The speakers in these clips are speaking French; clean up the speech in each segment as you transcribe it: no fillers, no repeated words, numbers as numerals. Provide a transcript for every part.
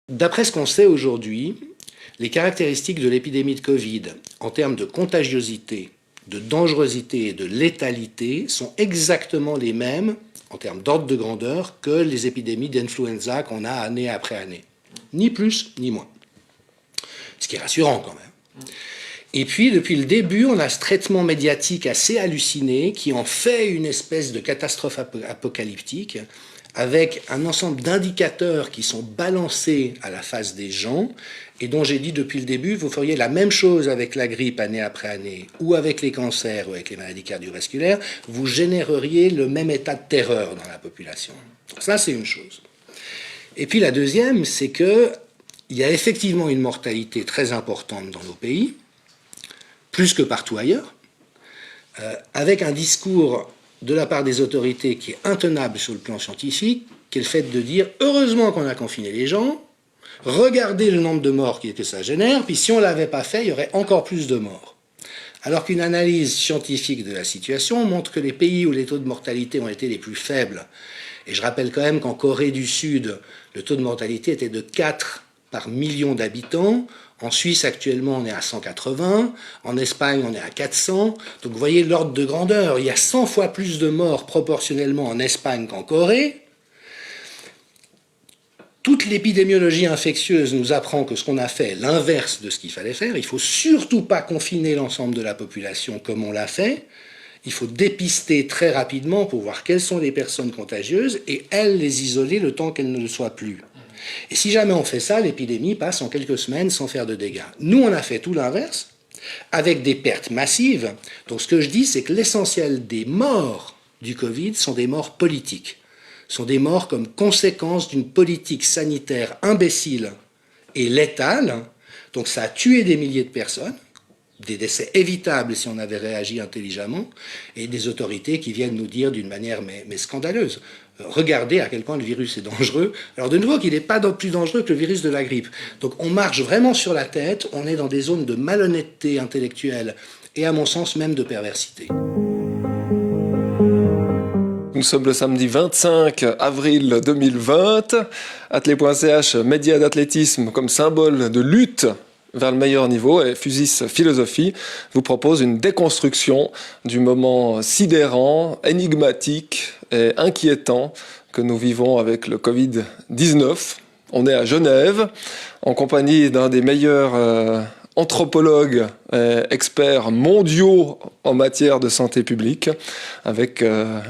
D'après ce qu'on sait aujourd'hui, les caractéristiques de l'épidémie de Covid en termes de contagiosité, de dangerosité et de létalité sont exactement les mêmes en termes d'ordre de grandeur que les épidémies d'influenza qu'on a année après année. Ni plus, ni moins. Ce qui est rassurant quand même. Et puis, depuis le début, on a ce traitement médiatique assez halluciné qui en fait une espèce de catastrophe apocalyptique avec un ensemble d'indicateurs qui sont balancés à la face des gens et dont j'ai dit depuis le début, vous feriez la même chose avec la grippe année après année ou avec les cancers ou avec les maladies cardiovasculaires, vous généreriez le même état de terreur dans la population. Ça, c'est une chose. Et puis la deuxième, c'est qu'il y a effectivement une mortalité très importante dans nos pays, plus que partout ailleurs, avec un discours de la part des autorités qui est intenable sur le plan scientifique, qui est le fait de dire « heureusement qu'on a confiné les gens, regardez le nombre de morts que ça génère, puis si on ne l'avait pas fait, il y aurait encore plus de morts. » Alors qu'une analyse scientifique de la situation montre que les pays où les taux de mortalité ont été les plus faibles, et je rappelle quand même qu'en Corée du Sud, le taux de mortalité était de 4 par million d'habitants. En Suisse, actuellement, on est à 180. En Espagne, on est à 400. Donc, vous voyez l'ordre de grandeur. Il y a 100 fois plus de morts proportionnellement en Espagne qu'en Corée. Toute l'épidémiologie infectieuse nous apprend que ce qu'on a fait est l'inverse de ce qu'il fallait faire. Il ne faut surtout pas confiner l'ensemble de la population comme on l'a fait. Il faut dépister très rapidement pour voir quelles sont les personnes contagieuses et elles les isoler le temps qu'elles ne le soient plus. Et si jamais on fait ça, l'épidémie passe en quelques semaines sans faire de dégâts. Nous, on a fait tout l'inverse, avec des pertes massives. Donc ce que je dis, c'est que l'essentiel des morts du Covid sont des morts politiques. Sont des morts comme conséquence d'une politique sanitaire imbécile et létale. Donc ça a tué des milliers de personnes, des décès évitables si on avait réagi intelligemment, et des autorités qui viennent nous dire d'une manière mais scandaleuse. Regardez à quel point le virus est dangereux. Alors de nouveau qu'il n'est pas plus dangereux que le virus de la grippe. Donc on marche vraiment sur la tête, on est dans des zones de malhonnêteté intellectuelle et à mon sens même de perversité. Nous sommes le samedi 25 avril 2020. Athlé.ch, média d'athlétisme comme symbole de lutte vers le meilleur niveau, et Fusis Philosophie vous propose une déconstruction du moment sidérant, énigmatique et inquiétant que nous vivons avec le Covid-19. On est à Genève, en compagnie d'un des meilleurs anthropologues et experts mondiaux en matière de santé publique, avec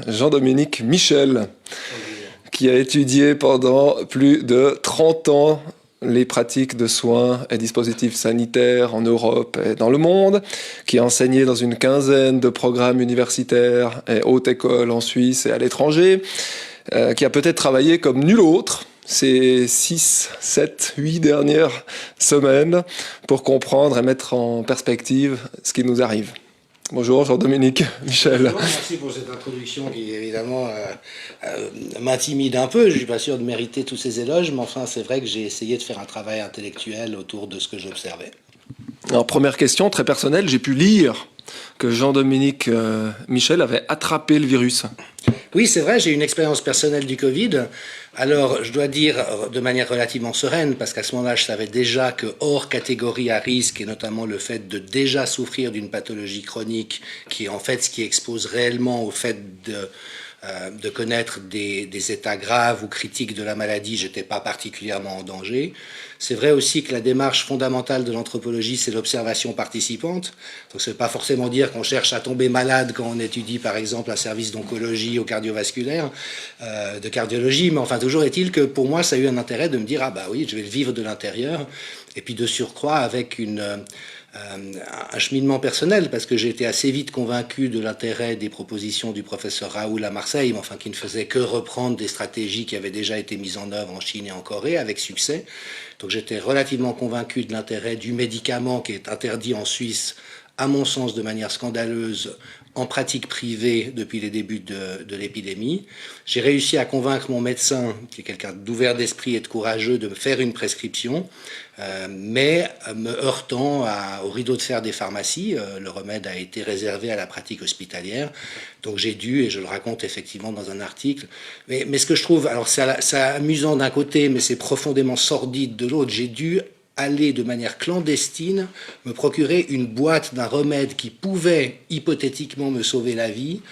Jean-Dominique Michel, qui a étudié pendant plus de 30 ans les pratiques de soins et dispositifs sanitaires en Europe et dans le monde, qui a enseigné dans une quinzaine de programmes universitaires et hautes écoles en Suisse et à l'étranger, qui a peut-être travaillé comme nul autre ces 6, 7, 8 dernières semaines pour comprendre et mettre en perspective ce qui nous arrive. Bonjour Jean-Dominique Michel. Bonjour, merci pour cette introduction qui évidemment m'intimide un peu. Je ne suis pas sûr de mériter tous ces éloges, mais enfin c'est vrai que j'ai essayé de faire un travail intellectuel autour de ce que j'observais. Alors première question très personnelle, j'ai pu lire que Jean-Dominique Michel avait attrapé le virus. Oui, c'est vrai, j'ai une expérience personnelle du Covid. Alors, je dois dire de manière relativement sereine, parce qu'à ce moment-là, je savais déjà que hors catégorie à risque, et notamment le fait de déjà souffrir d'une pathologie chronique, qui est en fait ce qui expose réellement au fait de connaître des états graves ou critiques de la maladie, j'étais pas particulièrement en danger. C'est vrai aussi que la démarche fondamentale de l'anthropologie, c'est l'observation participante. Donc, ça ne veut pas forcément dire qu'on cherche à tomber malade quand on étudie, par exemple, un service d'oncologie ou cardiovasculaire, de cardiologie. Mais enfin, toujours est-il que pour moi, ça a eu un intérêt de me dire, ah bah oui, je vais le vivre de l'intérieur. Et puis de surcroît, avec un cheminement personnel, parce que j'ai été assez vite convaincu de l'intérêt des propositions du professeur Raoul à Marseille, mais enfin qui ne faisait que reprendre des stratégies qui avaient déjà été mises en œuvre en Chine et en Corée avec succès. Donc j'étais relativement convaincu de l'intérêt du médicament qui est interdit en Suisse à mon sens de manière scandaleuse, en pratique privée depuis les débuts de l'épidémie. J'ai réussi à convaincre mon médecin, qui est quelqu'un d'ouvert d'esprit et de courageux, de me faire une prescription, mais me heurtant au rideau de fer des pharmacies. Le remède a été réservé à la pratique hospitalière. Donc j'ai dû, et je le raconte effectivement dans un article, mais ce que je trouve, alors c'est amusant d'un côté, mais c'est profondément sordide de l'autre, j'ai dû aller de manière clandestine me procurer une boîte d'un remède qui pouvait hypothétiquement me sauver la vie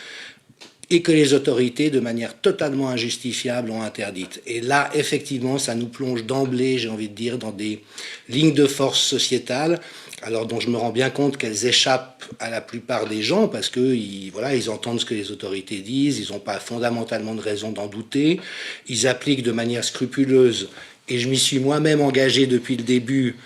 et que les autorités, de manière totalement injustifiable, ont interdite. Et là, effectivement, ça nous plonge d'emblée, j'ai envie de dire, dans des lignes de force sociétales, alors dont je me rends bien compte qu'elles échappent à la plupart des gens, parce que voilà, ils entendent ce que les autorités disent, ils n'ont pas fondamentalement de raison d'en douter, ils appliquent de manière scrupuleuse, et je m'y suis moi-même engagé depuis le début,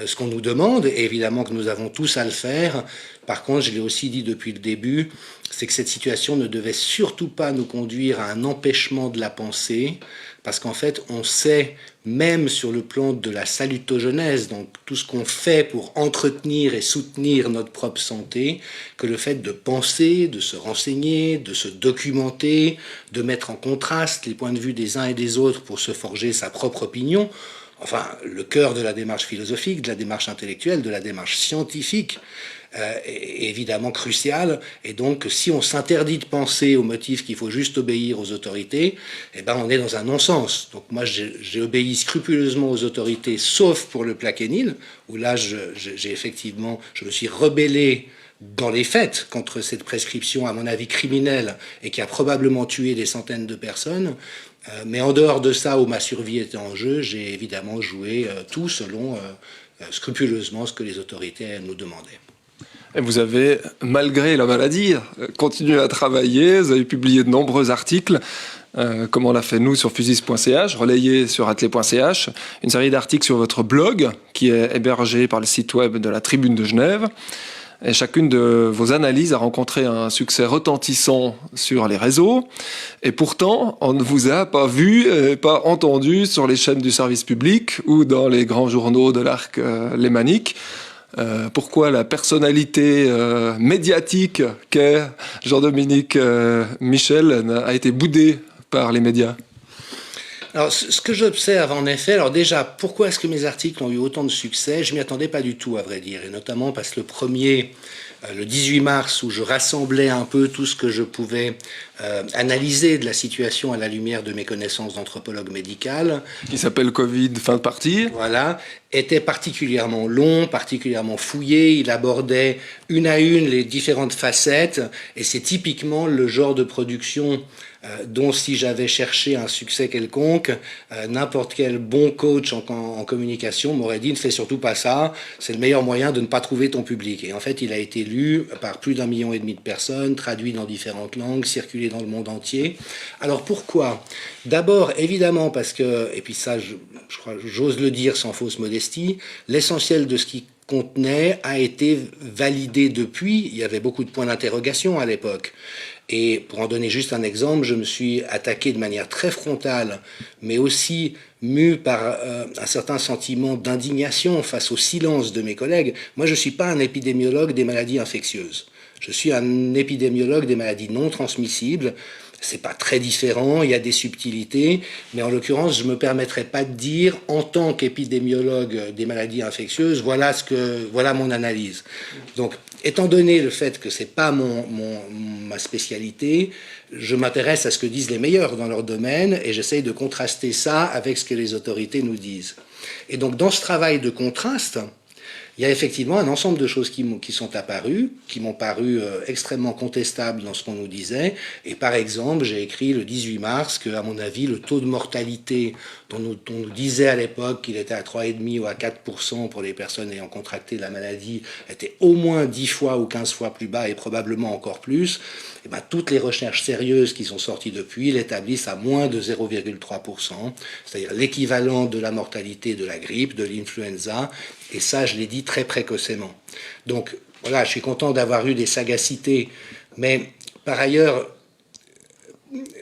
ce qu'on nous demande, et évidemment que nous avons tous à le faire. Par contre, je l'ai aussi dit depuis le début, c'est que cette situation ne devait surtout pas nous conduire à un empêchement de la pensée, parce qu'en fait, on sait, même sur le plan de la salutogenèse, donc tout ce qu'on fait pour entretenir et soutenir notre propre santé, que le fait de penser, de se renseigner, de se documenter, de mettre en contraste les points de vue des uns et des autres pour se forger sa propre opinion, enfin, le cœur de la démarche philosophique, de la démarche intellectuelle, de la démarche scientifique, est évidemment crucial. Et donc, si on s'interdit de penser au motif qu'il faut juste obéir aux autorités, eh ben, on est dans un non-sens. Donc, moi, j'ai obéi scrupuleusement aux autorités, sauf pour le Plaquenil, où là, je me suis rebellé dans les faits contre cette prescription, à mon avis, criminelle, et qui a probablement tué des centaines de personnes. Mais en dehors de ça, où ma survie était en jeu, j'ai évidemment joué tout selon scrupuleusement ce que les autorités nous demandaient. Et vous avez, malgré la maladie, continué à travailler, vous avez publié de nombreux articles, comme on l'a fait nous sur fusis.ch, relayé sur atelier.ch, une série d'articles sur votre blog, qui est hébergé par le site web de la Tribune de Genève. Et chacune de vos analyses a rencontré un succès retentissant sur les réseaux. Et pourtant, on ne vous a pas vu, pas entendu sur les chaînes du service public ou dans les grands journaux de l'arc lémanique. Pourquoi la personnalité médiatique qu'est Jean-Dominique Michel a été boudée par les médias? Alors, ce que j'observe en effet, alors déjà, pourquoi est-ce que mes articles ont eu autant de succès? Je m'y attendais pas du tout, à vrai dire, et notamment parce que le premier, le 18 mars, où je rassemblais un peu tout ce que je pouvais analyser de la situation à la lumière de mes connaissances d'anthropologue médical. Qui s'appelle Covid, fin de partie. Voilà, était particulièrement long, particulièrement fouillé. Il abordait une à une les différentes facettes, et c'est typiquement le genre de production dont si j'avais cherché un succès quelconque, n'importe quel bon coach en communication m'aurait dit ne fais surtout pas ça, c'est le meilleur moyen de ne pas trouver ton public. Et en fait, il a été lu par plus d'1,5 million de personnes, traduit dans différentes langues, circulé dans le monde entier. Alors pourquoi? D'abord, évidemment, parce que, et puis ça, je crois, j'ose le dire sans fausse modestie, l'essentiel de ce qui contenait a été validé depuis. Il y avait beaucoup de points d'interrogation à l'époque. Et pour en donner juste un exemple, je me suis attaqué de manière très frontale, mais aussi mu par un certain sentiment d'indignation face au silence de mes collègues. Moi, je ne suis pas un épidémiologue des maladies infectieuses. Je suis un épidémiologue des maladies non transmissibles. C'est pas très différent, il y a des subtilités, mais en l'occurrence, je me permettrai pas de dire, en tant qu'épidémiologue des maladies infectieuses, voilà mon analyse. Donc, étant donné le fait que c'est pas ma spécialité, je m'intéresse à ce que disent les meilleurs dans leur domaine et j'essaye de contraster ça avec ce que les autorités nous disent. Et donc, dans ce travail de contraste, il y a effectivement un ensemble de choses qui sont apparues, qui m'ont paru extrêmement contestables dans ce qu'on nous disait. Et par exemple, j'ai écrit le 18 mars que, à mon avis, le taux de mortalité dont on nous disait à l'époque qu'il était à 3,5 ou à 4% pour les personnes ayant contracté la maladie était au moins 10 fois ou 15 fois plus bas et probablement encore plus. Et ben, toutes les recherches sérieuses qui sont sorties depuis l'établissent à moins de 0,3%, c'est-à-dire l'équivalent de la mortalité de la grippe, de l'influenza. Et ça, je l'ai dit très précocement. Donc, voilà, je suis content d'avoir eu des sagacités. Mais, par ailleurs,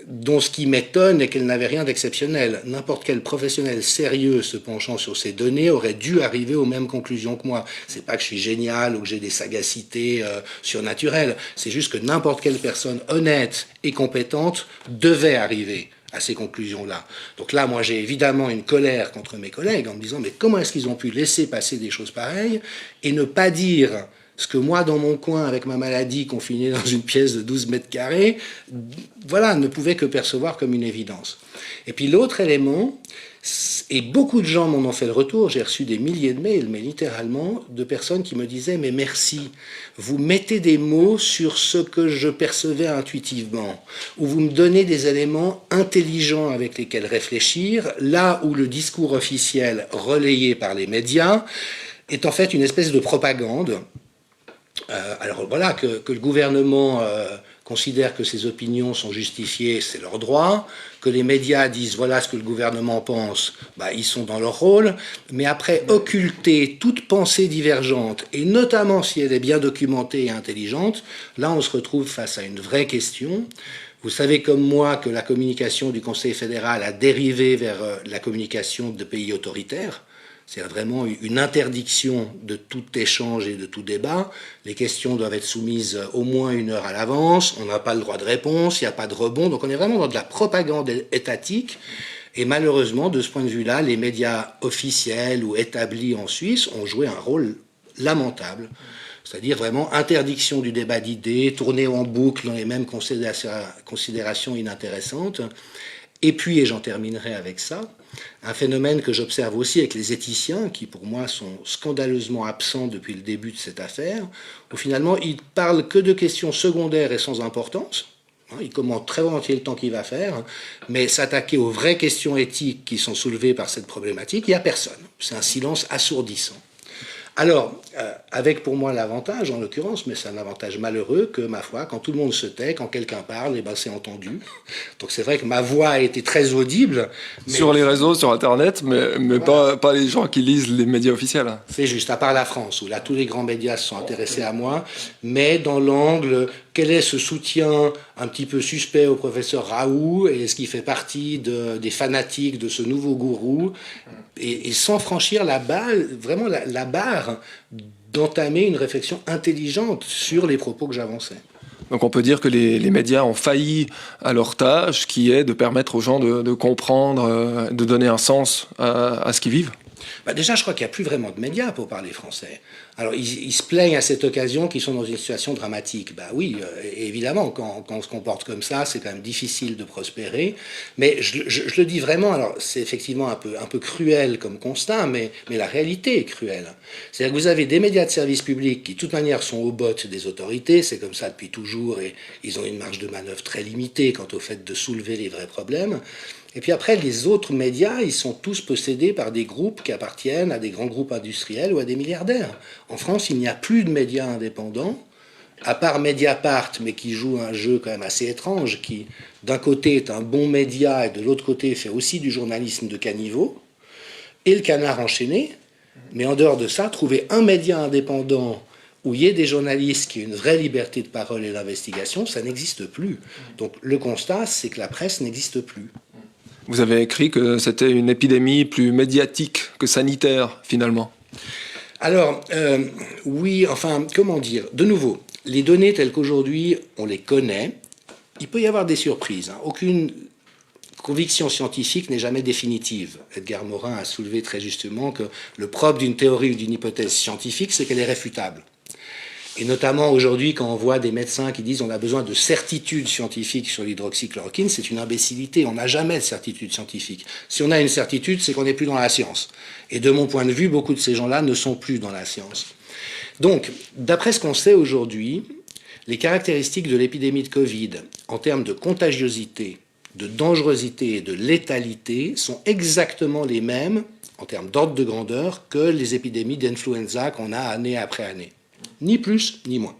dont ce qui m'étonne est qu'elle n'avait rien d'exceptionnel. N'importe quel professionnel sérieux se penchant sur ces données aurait dû arriver aux mêmes conclusions que moi. C'est pas que je suis génial ou que j'ai des sagacités surnaturelles. C'est juste que n'importe quelle personne honnête et compétente devait arriver à ces conclusions-là. Donc là, moi, j'ai évidemment une colère contre mes collègues en me disant, mais comment est-ce qu'ils ont pu laisser passer des choses pareilles et ne pas dire ce que moi, dans mon coin, avec ma maladie, confiné dans une pièce de 12 mètres carrés, voilà, ne pouvais que percevoir comme une évidence. Et puis l'autre élément, et beaucoup de gens m'en ont fait le retour, j'ai reçu des milliers de mails, mais littéralement, de personnes qui me disaient « mais merci, vous mettez des mots sur ce que je percevais intuitivement, ou vous me donnez des éléments intelligents avec lesquels réfléchir, là où le discours officiel relayé par les médias est en fait une espèce de propagande ». Alors voilà, que le gouvernement considère que ses opinions sont justifiées, c'est leur droit. Que les médias disent voilà ce que le gouvernement pense, bah, ils sont dans leur rôle. Mais après, occulter toute pensée divergente, et notamment si elle est bien documentée et intelligente, là on se retrouve face à une vraie question. Vous savez comme moi que la communication du Conseil fédéral a dérivé vers la communication de pays autoritaires. C'est vraiment une interdiction de tout échange et de tout débat. Les questions doivent être soumises au moins 1 heure à l'avance. On n'a pas le droit de réponse, il n'y a pas de rebond. Donc on est vraiment dans de la propagande étatique. Et malheureusement, de ce point de vue-là, les médias officiels ou établis en Suisse ont joué un rôle lamentable. C'est-à-dire vraiment interdiction du débat d'idées, tourner en boucle dans les mêmes considérations inintéressantes. Et puis, et j'en terminerai avec ça, un phénomène que j'observe aussi avec les éthiciens, qui pour moi sont scandaleusement absents depuis le début de cette affaire, où finalement ils parlent que de questions secondaires et sans importance. Ils commentent très volontiers le temps qu'il va faire, mais s'attaquer aux vraies questions éthiques qui sont soulevées par cette problématique, il n'y a personne. C'est un silence assourdissant. Alors, avec pour moi l'avantage, en l'occurrence, mais c'est un avantage malheureux, que ma foi, quand tout le monde se tait, quand quelqu'un parle, eh ben, c'est entendu. Donc c'est vrai que ma voix a été très audible. Sur les réseaux, sur Internet, mais voilà. pas les gens qui lisent les médias officiels. C'est juste, à part la France, où là tous les grands médias se sont intéressés à moi, mais dans l'angle, quel est ce soutien un petit peu suspect au professeur Raoult, et est-ce qu'il fait partie des fanatiques de ce nouveau gourou, et sans franchir la barre, vraiment la barre d'entamer une réflexion intelligente sur les propos que j'avançais. Donc on peut dire que les médias ont failli à leur tâche, qui est de permettre aux gens de comprendre, de donner un sens à ce qu'ils vivent. Bah déjà, je crois qu'il n'y a plus vraiment de médias pour parler français. Alors, ils se plaignent à cette occasion qu'ils sont dans une situation dramatique. Bah oui, évidemment, quand on se comporte comme ça, c'est quand même difficile de prospérer. Mais je le dis vraiment, alors c'est effectivement un peu cruel comme constat, mais la réalité est cruelle. C'est-à-dire que vous avez des médias de service public qui, de toute manière, sont au bottes des autorités, c'est comme ça depuis toujours, et ils ont une marge de manœuvre très limitée quant au fait de soulever les vrais problèmes. Et puis après, les autres médias, ils sont tous possédés par des groupes qui appartiennent à des grands groupes industriels ou à des milliardaires. En France, il n'y a plus de médias indépendants, à part Mediapart, mais qui joue un jeu quand même assez étrange, qui d'un côté est un bon média et de l'autre côté fait aussi du journalisme de caniveau, et le Canard enchaîné. Mais en dehors de ça, trouver un média indépendant où il y ait des journalistes qui aient une vraie liberté de parole et d'investigation, ça n'existe plus. Donc le constat, c'est que la presse n'existe plus. Vous avez écrit que c'était une épidémie plus médiatique que sanitaire, finalement. Alors, oui, enfin, comment dire ? De nouveau, les données telles qu'aujourd'hui, on les connaît. Il peut y avoir des surprises. Aucune conviction scientifique n'est jamais définitive. Edgar Morin a soulevé très justement que le propre d'une théorie ou d'une hypothèse scientifique, c'est qu'elle est réfutable. Et notamment aujourd'hui, quand on voit des médecins qui disent on a besoin de certitude scientifique sur l'hydroxychloroquine, c'est une imbécilité. On n'a jamais de certitude scientifique. Si on a une certitude, c'est qu'on n'est plus dans la science. Et de mon point de vue, beaucoup de ces gens-là ne sont plus dans la science. Donc, d'après ce qu'on sait aujourd'hui, les caractéristiques de l'épidémie de Covid, en termes de contagiosité, de dangerosité et de létalité, sont exactement les mêmes, en termes d'ordre de grandeur, que les épidémies d'influenza qu'on a année après année. Ni plus, ni moins.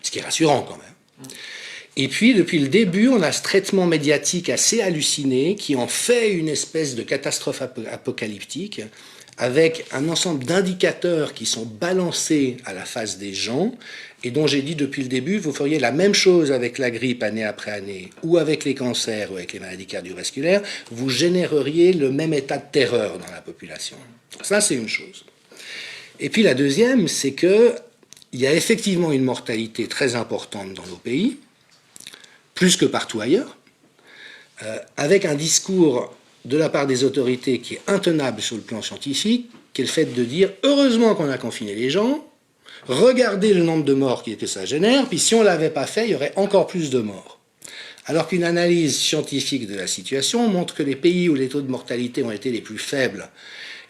Ce qui est rassurant quand même. Et puis, depuis le début, on a ce traitement médiatique assez halluciné qui en fait une espèce de catastrophe apocalyptique avec un ensemble d'indicateurs qui sont balancés à la face des gens et dont j'ai dit depuis le début, vous feriez la même chose avec la grippe année après année ou avec les cancers ou avec les maladies cardiovasculaires, vous généreriez le même état de terreur dans la population. Ça, c'est une chose. Et puis la deuxième, c'est qu'il y a effectivement une mortalité très importante dans nos pays, plus que partout ailleurs, avec un discours de la part des autorités qui est intenable sur le plan scientifique, qui est le fait de dire « heureusement qu'on a confiné les gens, regardez le nombre de morts que ça génère, puis si on ne l'avait pas fait, il y aurait encore plus de morts ». Alors qu'une analyse scientifique de la situation montre que les pays où les taux de mortalité ont été les plus faibles,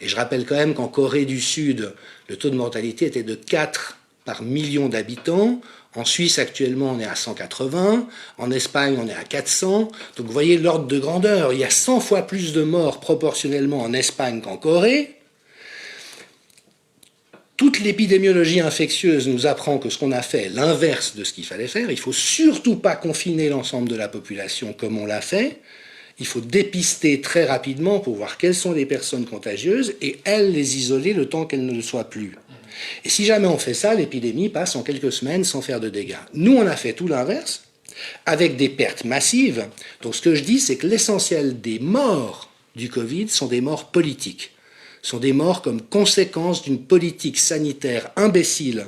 et je rappelle quand même qu'en Corée du Sud, le taux de mortalité était de 4 par million d'habitants. En Suisse, actuellement, on est à 180. En Espagne, on est à 400. Donc, vous voyez l'ordre de grandeur. Il y a 100 fois plus de morts proportionnellement en Espagne qu'en Corée. Toute l'épidémiologie infectieuse nous apprend que ce qu'on a fait est l'inverse de ce qu'il fallait faire. Il ne faut surtout pas confiner l'ensemble de la population comme on l'a fait. Il faut dépister très rapidement pour voir quelles sont les personnes contagieuses et elles les isoler le temps qu'elles ne le soient plus. Et si jamais on fait ça, l'épidémie passe en quelques semaines sans faire de dégâts. Nous, on a fait tout l'inverse, avec des pertes massives. Donc ce que je dis, c'est que l'essentiel des morts du Covid sont des morts politiques. Sont des morts comme conséquence d'une politique sanitaire imbécile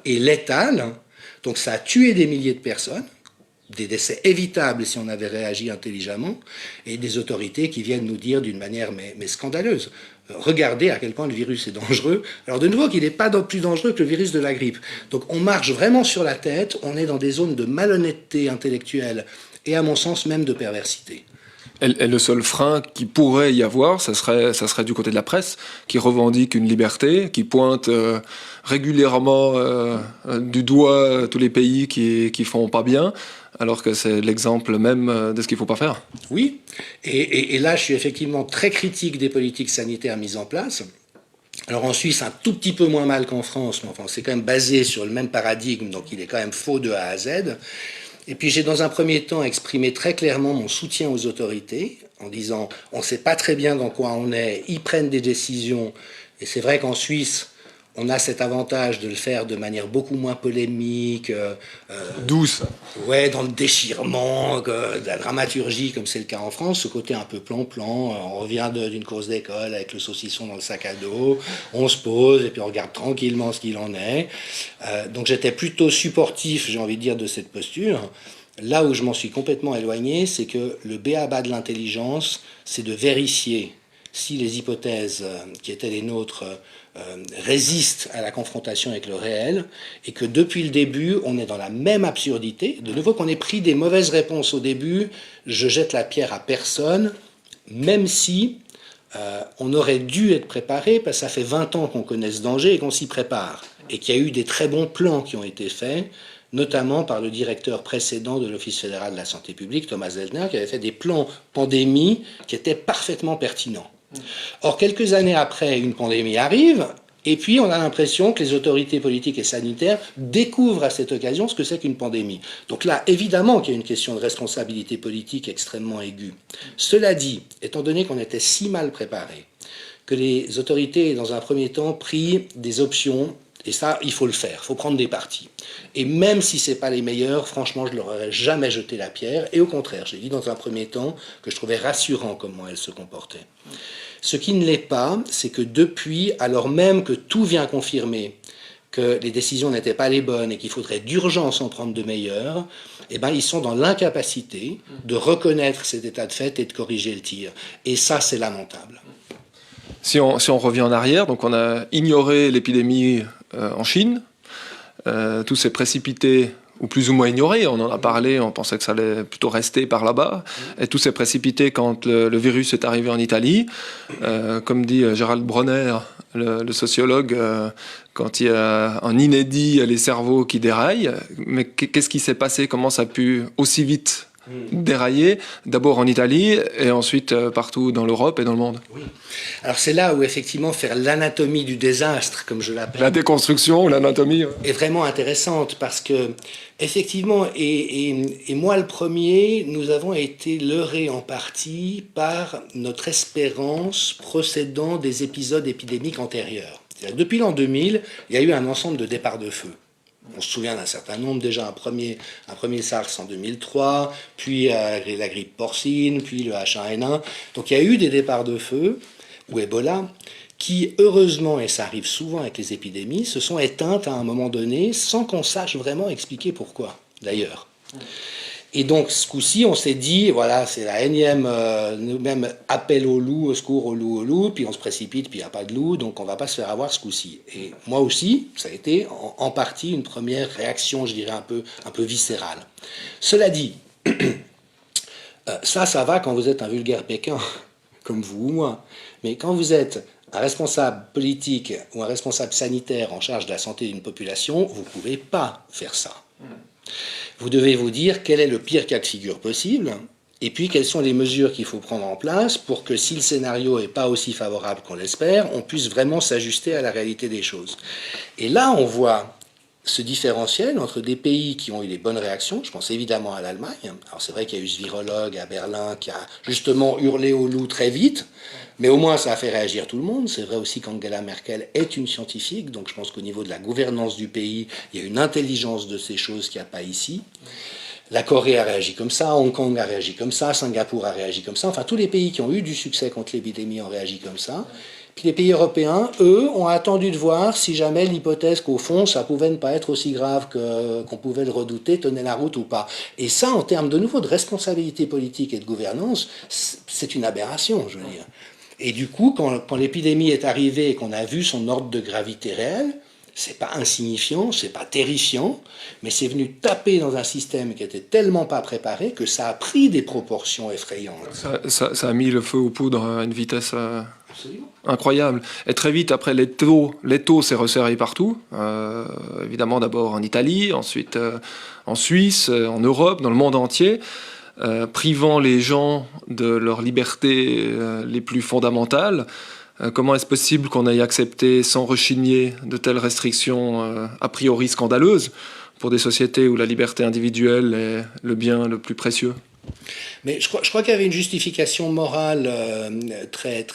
et létale. Donc ça a tué des milliers de personnes, des décès évitables si on avait réagi intelligemment, et des autorités qui viennent nous dire d'une manière mais scandaleuse. Regardez à quel point le virus est dangereux. Alors de nouveau qu'il n'est pas plus dangereux que le virus de la grippe. Donc on marche vraiment sur la tête, on est dans des zones de malhonnêteté intellectuelle et à mon sens même de perversité. Et le seul frein qui pourrait y avoir, ça serait du côté de la presse, qui revendique une liberté, qui pointe régulièrement du doigt tous les pays qui font pas bien, alors que c'est l'exemple même de ce qu'il ne faut pas faire. Oui, et là je suis effectivement très critique des politiques sanitaires mises en place. Alors en Suisse, un tout petit peu moins mal qu'en France, mais enfin c'est quand même basé sur le même paradigme, donc il est quand même faux de A à Z. Et puis j'ai dans un premier temps exprimé très clairement mon soutien aux autorités, en disant on ne sait pas très bien dans quoi on est, ils prennent des décisions, et c'est vrai qu'en Suisse, on a cet avantage de le faire de manière beaucoup moins polémique, douce. Ouais, dans le déchirement, de la dramaturgie, comme c'est le cas en France, ce côté un peu plan-plan, on revient d'une course d'école avec le saucisson dans le sac à dos, on se pose et puis on regarde tranquillement ce qu'il en est. Donc j'étais plutôt supportif, j'ai envie de dire, de cette posture. Là où je m'en suis complètement éloigné, c'est que le b.a.-ba de l'intelligence, c'est de vérifier si les hypothèses qui étaient les nôtres résistent à la confrontation avec le réel, et que depuis le début, on est dans la même absurdité. De nouveau, qu'on ait pris des mauvaises réponses au début, je jette la pierre à personne, même si on aurait dû être préparé, parce que ça fait 20 ans qu'on connaît ce danger et qu'on s'y prépare, et qu'il y a eu des très bons plans qui ont été faits, notamment par le directeur précédent de l'Office fédéral de la santé publique, Thomas Zellner, qui avait fait des plans pandémie qui étaient parfaitement pertinents. Or, quelques années après, une pandémie arrive, et puis on a l'impression que les autorités politiques et sanitaires découvrent à cette occasion ce que c'est qu'une pandémie. Donc là, évidemment qu'il y a une question de responsabilité politique extrêmement aiguë. Cela dit, étant donné qu'on était si mal préparés, que les autorités, dans un premier temps, pris des options, et ça, il faut le faire, il faut prendre des partis. Et même si ce n'est pas les meilleurs, franchement, je ne leur aurais jamais jeté la pierre. Et au contraire, j'ai dit dans un premier temps que je trouvais rassurant comment elles se comportaient. Ce qui ne l'est pas, c'est que depuis, alors même que tout vient confirmer que les décisions n'étaient pas les bonnes et qu'il faudrait d'urgence en prendre de meilleures, eh ben, ils sont dans l'incapacité de reconnaître cet état de fait et de corriger le tir. Et ça, c'est lamentable. Si on revient en arrière, donc on a ignoré l'épidémie en Chine, tout s'est précipité, ou plus ou moins ignoré, on en a parlé, on pensait que ça allait plutôt rester par là-bas, et tout s'est précipité quand le virus est arrivé en Italie. Comme dit Gérald Bronner, le sociologue, quand il y a un inédit, les cerveaux qui déraillent, mais qu'est-ce qui s'est passé, comment ça a pu aussi vite déraillé, d'abord en Italie et ensuite partout dans l'Europe et dans le monde. Oui. Alors c'est là où effectivement faire l'anatomie du désastre, comme je l'appelle, La déconstruction, l'anatomie. est vraiment intéressante parce que effectivement, et moi le premier, nous avons été leurrés en partie par notre espérance procédant des épisodes épidémiques antérieurs. C'est-à-dire, depuis l'an 2000, il y a eu un ensemble de départs de feu. On se souvient d'un certain nombre, déjà un premier SARS en 2003, puis la grippe porcine, puis le H1N1. Donc il y a eu des départs de feu, ou Ebola, qui heureusement, et ça arrive souvent avec les épidémies, se sont éteintes à un moment donné sans qu'on sache vraiment expliquer pourquoi, d'ailleurs. Et donc, ce coup-ci, on s'est dit, voilà, c'est la énième, nous-mêmes, appel au loup, au secours, au loup, puis on se précipite, puis il n'y a pas de loup, donc on ne va pas se faire avoir ce coup-ci. Et moi aussi, ça a été en partie une première réaction, je dirais, un peu viscérale. Cela dit, ça va quand vous êtes un vulgaire Pékin, comme vous ou moi. Mais quand vous êtes un responsable politique ou un responsable sanitaire en charge de la santé d'une population, vous ne pouvez pas faire ça. Vous devez vous dire quel est le pire cas de figure possible, et puis quelles sont les mesures qu'il faut prendre en place pour que si le scénario n'est pas aussi favorable qu'on l'espère, on puisse vraiment s'ajuster à la réalité des choses. Et là, on voit ce différentiel entre des pays qui ont eu des bonnes réactions, je pense évidemment à l'Allemagne. Alors c'est vrai qu'il y a eu ce virologue à Berlin qui a justement hurlé au loup très vite, mais au moins ça a fait réagir tout le monde. C'est vrai aussi qu'Angela Merkel est une scientifique, donc je pense qu'au niveau de la gouvernance du pays, il y a une intelligence de ces choses qu'il n'y a pas ici. La Corée a réagi comme ça, Hong Kong a réagi comme ça, Singapour a réagi comme ça, enfin tous les pays qui ont eu du succès contre l'épidémie ont réagi comme ça. Puis les pays européens, eux, ont attendu de voir si jamais l'hypothèse qu'au fond, ça pouvait ne pas être aussi grave qu'on pouvait le redouter, tenait la route ou pas. Et ça, en termes de nouveau de responsabilité politique et de gouvernance, c'est une aberration, je veux dire. Et du coup, quand l'épidémie est arrivée et qu'on a vu son ordre de gravité réel, c'est pas insignifiant, c'est pas terrifiant, mais c'est venu taper dans un système qui était tellement pas préparé que ça a pris des proportions effrayantes. Ça a mis le feu aux poudres à une vitesse incroyable. Et très vite, après, l'étau s'est resserré partout. Évidemment, d'abord en Italie, ensuite en Suisse, en Europe, dans le monde entier, privant les gens de leurs libertés les plus fondamentales. Comment est-ce possible qu'on ait accepté sans rechigner de telles restrictions a priori scandaleuses pour des sociétés où la liberté individuelle est le bien le plus précieux ? Mais je crois qu'il y avait une justification morale très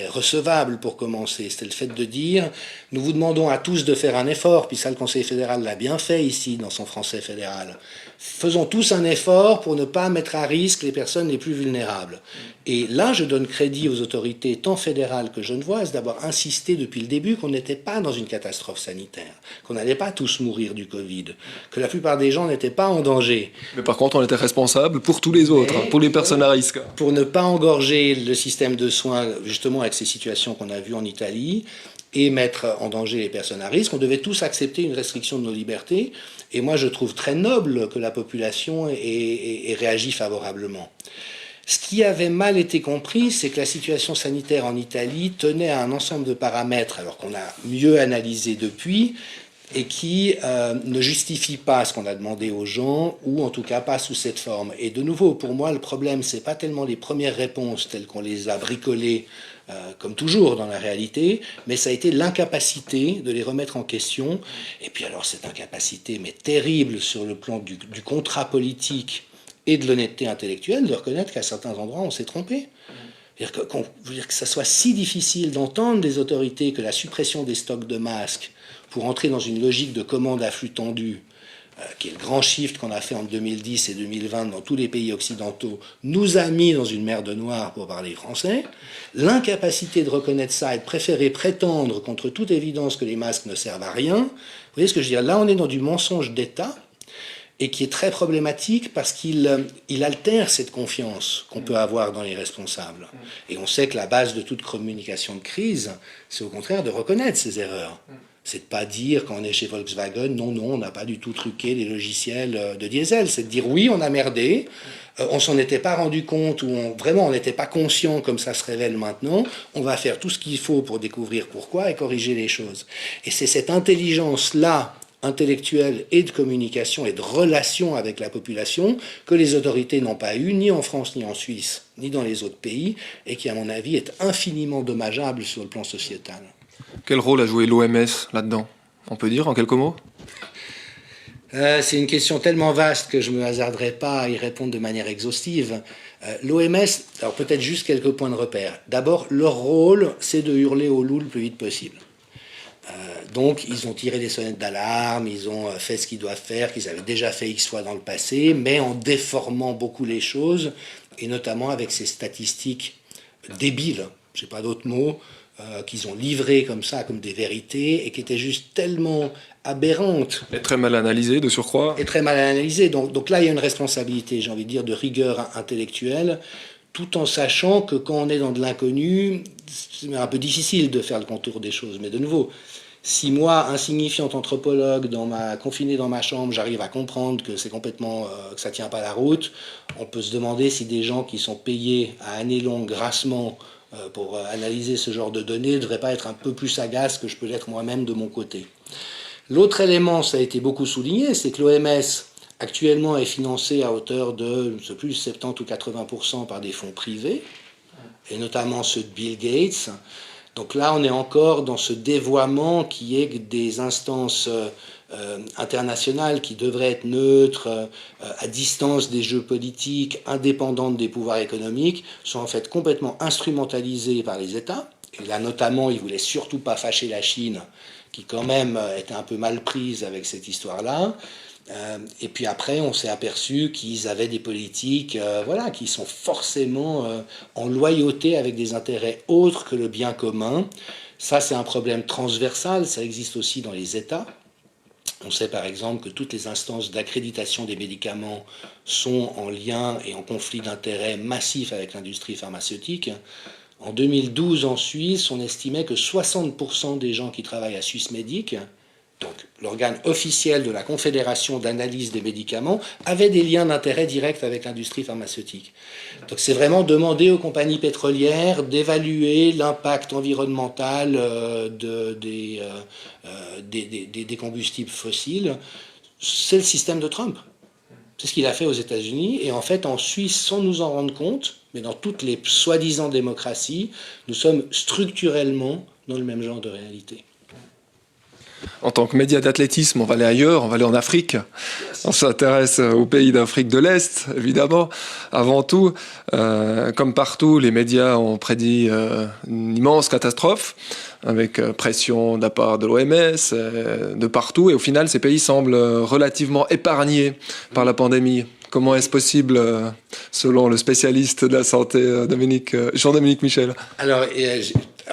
recevable pour commencer. C'était le fait de dire, nous vous demandons à tous de faire un effort, puis ça le Conseil fédéral l'a bien fait ici dans son français fédéral. Faisons tous un effort pour ne pas mettre à risque les personnes les plus vulnérables. Et là, je donne crédit aux autorités tant fédérales que genevoises d'avoir insisté depuis le début qu'on n'était pas dans une catastrophe sanitaire, qu'on n'allait pas tous mourir du Covid, que la plupart des gens n'étaient pas en danger. Mais par contre, on était responsable pour tous les autres, pour les personnes à risque. Pour ne pas engorger le système de soins, justement avec ces situations qu'on a vues en Italie, et mettre en danger les personnes à risque, on devait tous accepter une restriction de nos libertés. Et moi, je trouve très noble que la population ait réagi favorablement. Ce qui avait mal été compris, c'est que la situation sanitaire en Italie tenait à un ensemble de paramètres, alors qu'on a mieux analysé depuis, et qui ne justifie pas ce qu'on a demandé aux gens, ou en tout cas pas sous cette forme. Et de nouveau, pour moi, le problème, c'est pas tellement les premières réponses telles qu'on les a bricolées, comme toujours dans la réalité, mais ça a été l'incapacité de les remettre en question. Et puis alors cette incapacité, mais terrible sur le plan du contrat politique et de l'honnêteté intellectuelle, de reconnaître qu'à certains endroits, on s'est trompé. C'est-à-dire que ça soit si difficile d'entendre des autorités que la suppression des stocks de masques pour entrer dans une logique de commande à flux tendu, qui est le grand shift qu'on a fait en 2010 et 2020 dans tous les pays occidentaux, nous a mis dans une merde noire, pour parler français. L'incapacité de reconnaître ça et de préférer prétendre contre toute évidence que les masques ne servent à rien, vous voyez ce que je veux dire ? Là, on est dans du mensonge d'État, et qui est très problématique parce qu'il altère cette confiance qu'on peut avoir dans les responsables. Et on sait que la base de toute communication de crise, c'est au contraire de reconnaître ses erreurs. C'est de pas dire, quand on est chez Volkswagen, non, on n'a pas du tout truqué les logiciels de diesel. C'est de dire, oui, on a merdé, on s'en était pas rendu compte, ou vraiment on n'était pas conscient comme ça se révèle maintenant, on va faire tout ce qu'il faut pour découvrir pourquoi et corriger les choses. Et c'est cette intelligence-là, intellectuelle et de communication et de relation avec la population que les autorités n'ont pas eu ni en France, ni en Suisse, ni dans les autres pays, et qui, à mon avis, est infiniment dommageable sur le plan sociétal. Quel rôle a joué l'OMS là-dedans? On peut dire en quelques mots? C'est une question tellement vaste que je ne me hasarderai pas à y répondre de manière exhaustive. L'OMS, alors peut-être juste quelques points de repère. D'abord, leur rôle, c'est de hurler au loup le plus vite possible. Donc, ils ont tiré des sonnettes d'alarme, ils ont fait ce qu'ils doivent faire, qu'ils avaient déjà fait X fois dans le passé, mais en déformant beaucoup les choses, et notamment avec ces statistiques débiles, je n'ai pas d'autres mots, qu'ils ont livrées comme ça, comme des vérités, et qui étaient juste tellement aberrantes. Et très mal analysé, de surcroît. Et très mal analysées. Donc là, il y a une responsabilité, j'ai envie de dire, de rigueur intellectuelle, tout en sachant que quand on est dans de l'inconnu, c'est un peu difficile de faire le contour des choses. Mais de nouveau, si moi, insignifiant anthropologue, confiné dans ma chambre, j'arrive à comprendre que c'est complètement, que ça tient pas la route, on peut se demander si des gens qui sont payés à années longues grassement pour analyser ce genre de données ne devraient pas être un peu plus sagaces que je peux l'être moi-même de mon côté. L'autre élément, ça a été beaucoup souligné, c'est que l'OMS actuellement est financée à hauteur de, je ne sais plus, 70 ou 80% par des fonds privés, et notamment ceux de Bill Gates. Donc là, on est encore dans ce dévoiement qui est que des instances internationales qui devraient être neutres, à distance des jeux politiques, indépendantes des pouvoirs économiques, sont en fait complètement instrumentalisées par les États. Et là, notamment, ils ne voulaient surtout pas fâcher la Chine, qui quand même était un peu mal prise avec cette histoire-là. Et puis après, on s'est aperçu qu'ils avaient des politiques qui sont forcément en loyauté avec des intérêts autres que le bien commun. Ça, c'est un problème transversal, ça existe aussi dans les États. On sait par exemple que toutes les instances d'accréditation des médicaments sont en lien et en conflit d'intérêts massif avec l'industrie pharmaceutique. En 2012, en Suisse, on estimait que 60% des gens qui travaillent à Swissmedic, donc l'organe officiel de la Confédération d'analyse des médicaments, avaient des liens d'intérêt directs avec l'industrie pharmaceutique. Donc c'est vraiment demander aux compagnies pétrolières d'évaluer l'impact environnemental des combustibles fossiles. C'est le système de Trump. C'est ce qu'il a fait aux États-Unis. Et en fait, en Suisse, sans nous en rendre compte, mais dans toutes les soi-disant démocraties, nous sommes structurellement dans le même genre de réalité. En tant que média d'athlétisme, on va aller ailleurs, on va aller en Afrique. On s'intéresse aux pays d'Afrique de l'Est, évidemment. Avant tout, comme partout, les médias ont prédit une immense catastrophe, avec pression de la part de l'OMS, de partout. Et au final, ces pays semblent relativement épargnés par la pandémie. Comment est-ce possible, selon le spécialiste de la santé, Jean-Dominique Michel? Alors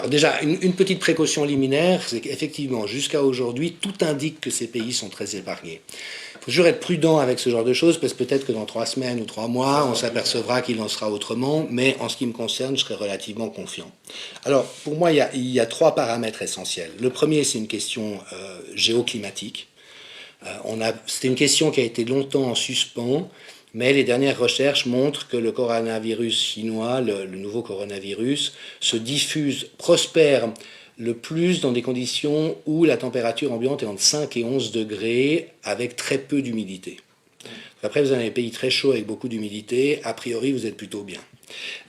déjà, une petite précaution liminaire, c'est qu'effectivement, jusqu'à aujourd'hui, tout indique que ces pays sont très épargnés. Il faut toujours être prudent avec ce genre de choses, parce que peut-être que dans 3 semaines ou 3 mois, on s'apercevra qu'il en sera autrement, mais en ce qui me concerne, je serai relativement confiant. Alors, pour moi, il y a 3 paramètres essentiels. Le premier, c'est une question géoclimatique. C'était une question qui a été longtemps en suspens, mais les dernières recherches montrent que le coronavirus chinois, le nouveau coronavirus, se diffuse, prospère le plus dans des conditions où la température ambiante est entre 5 et 11 degrés avec très peu d'humidité. Après, vous avez des pays très chauds avec beaucoup d'humidité, a priori, vous êtes plutôt bien.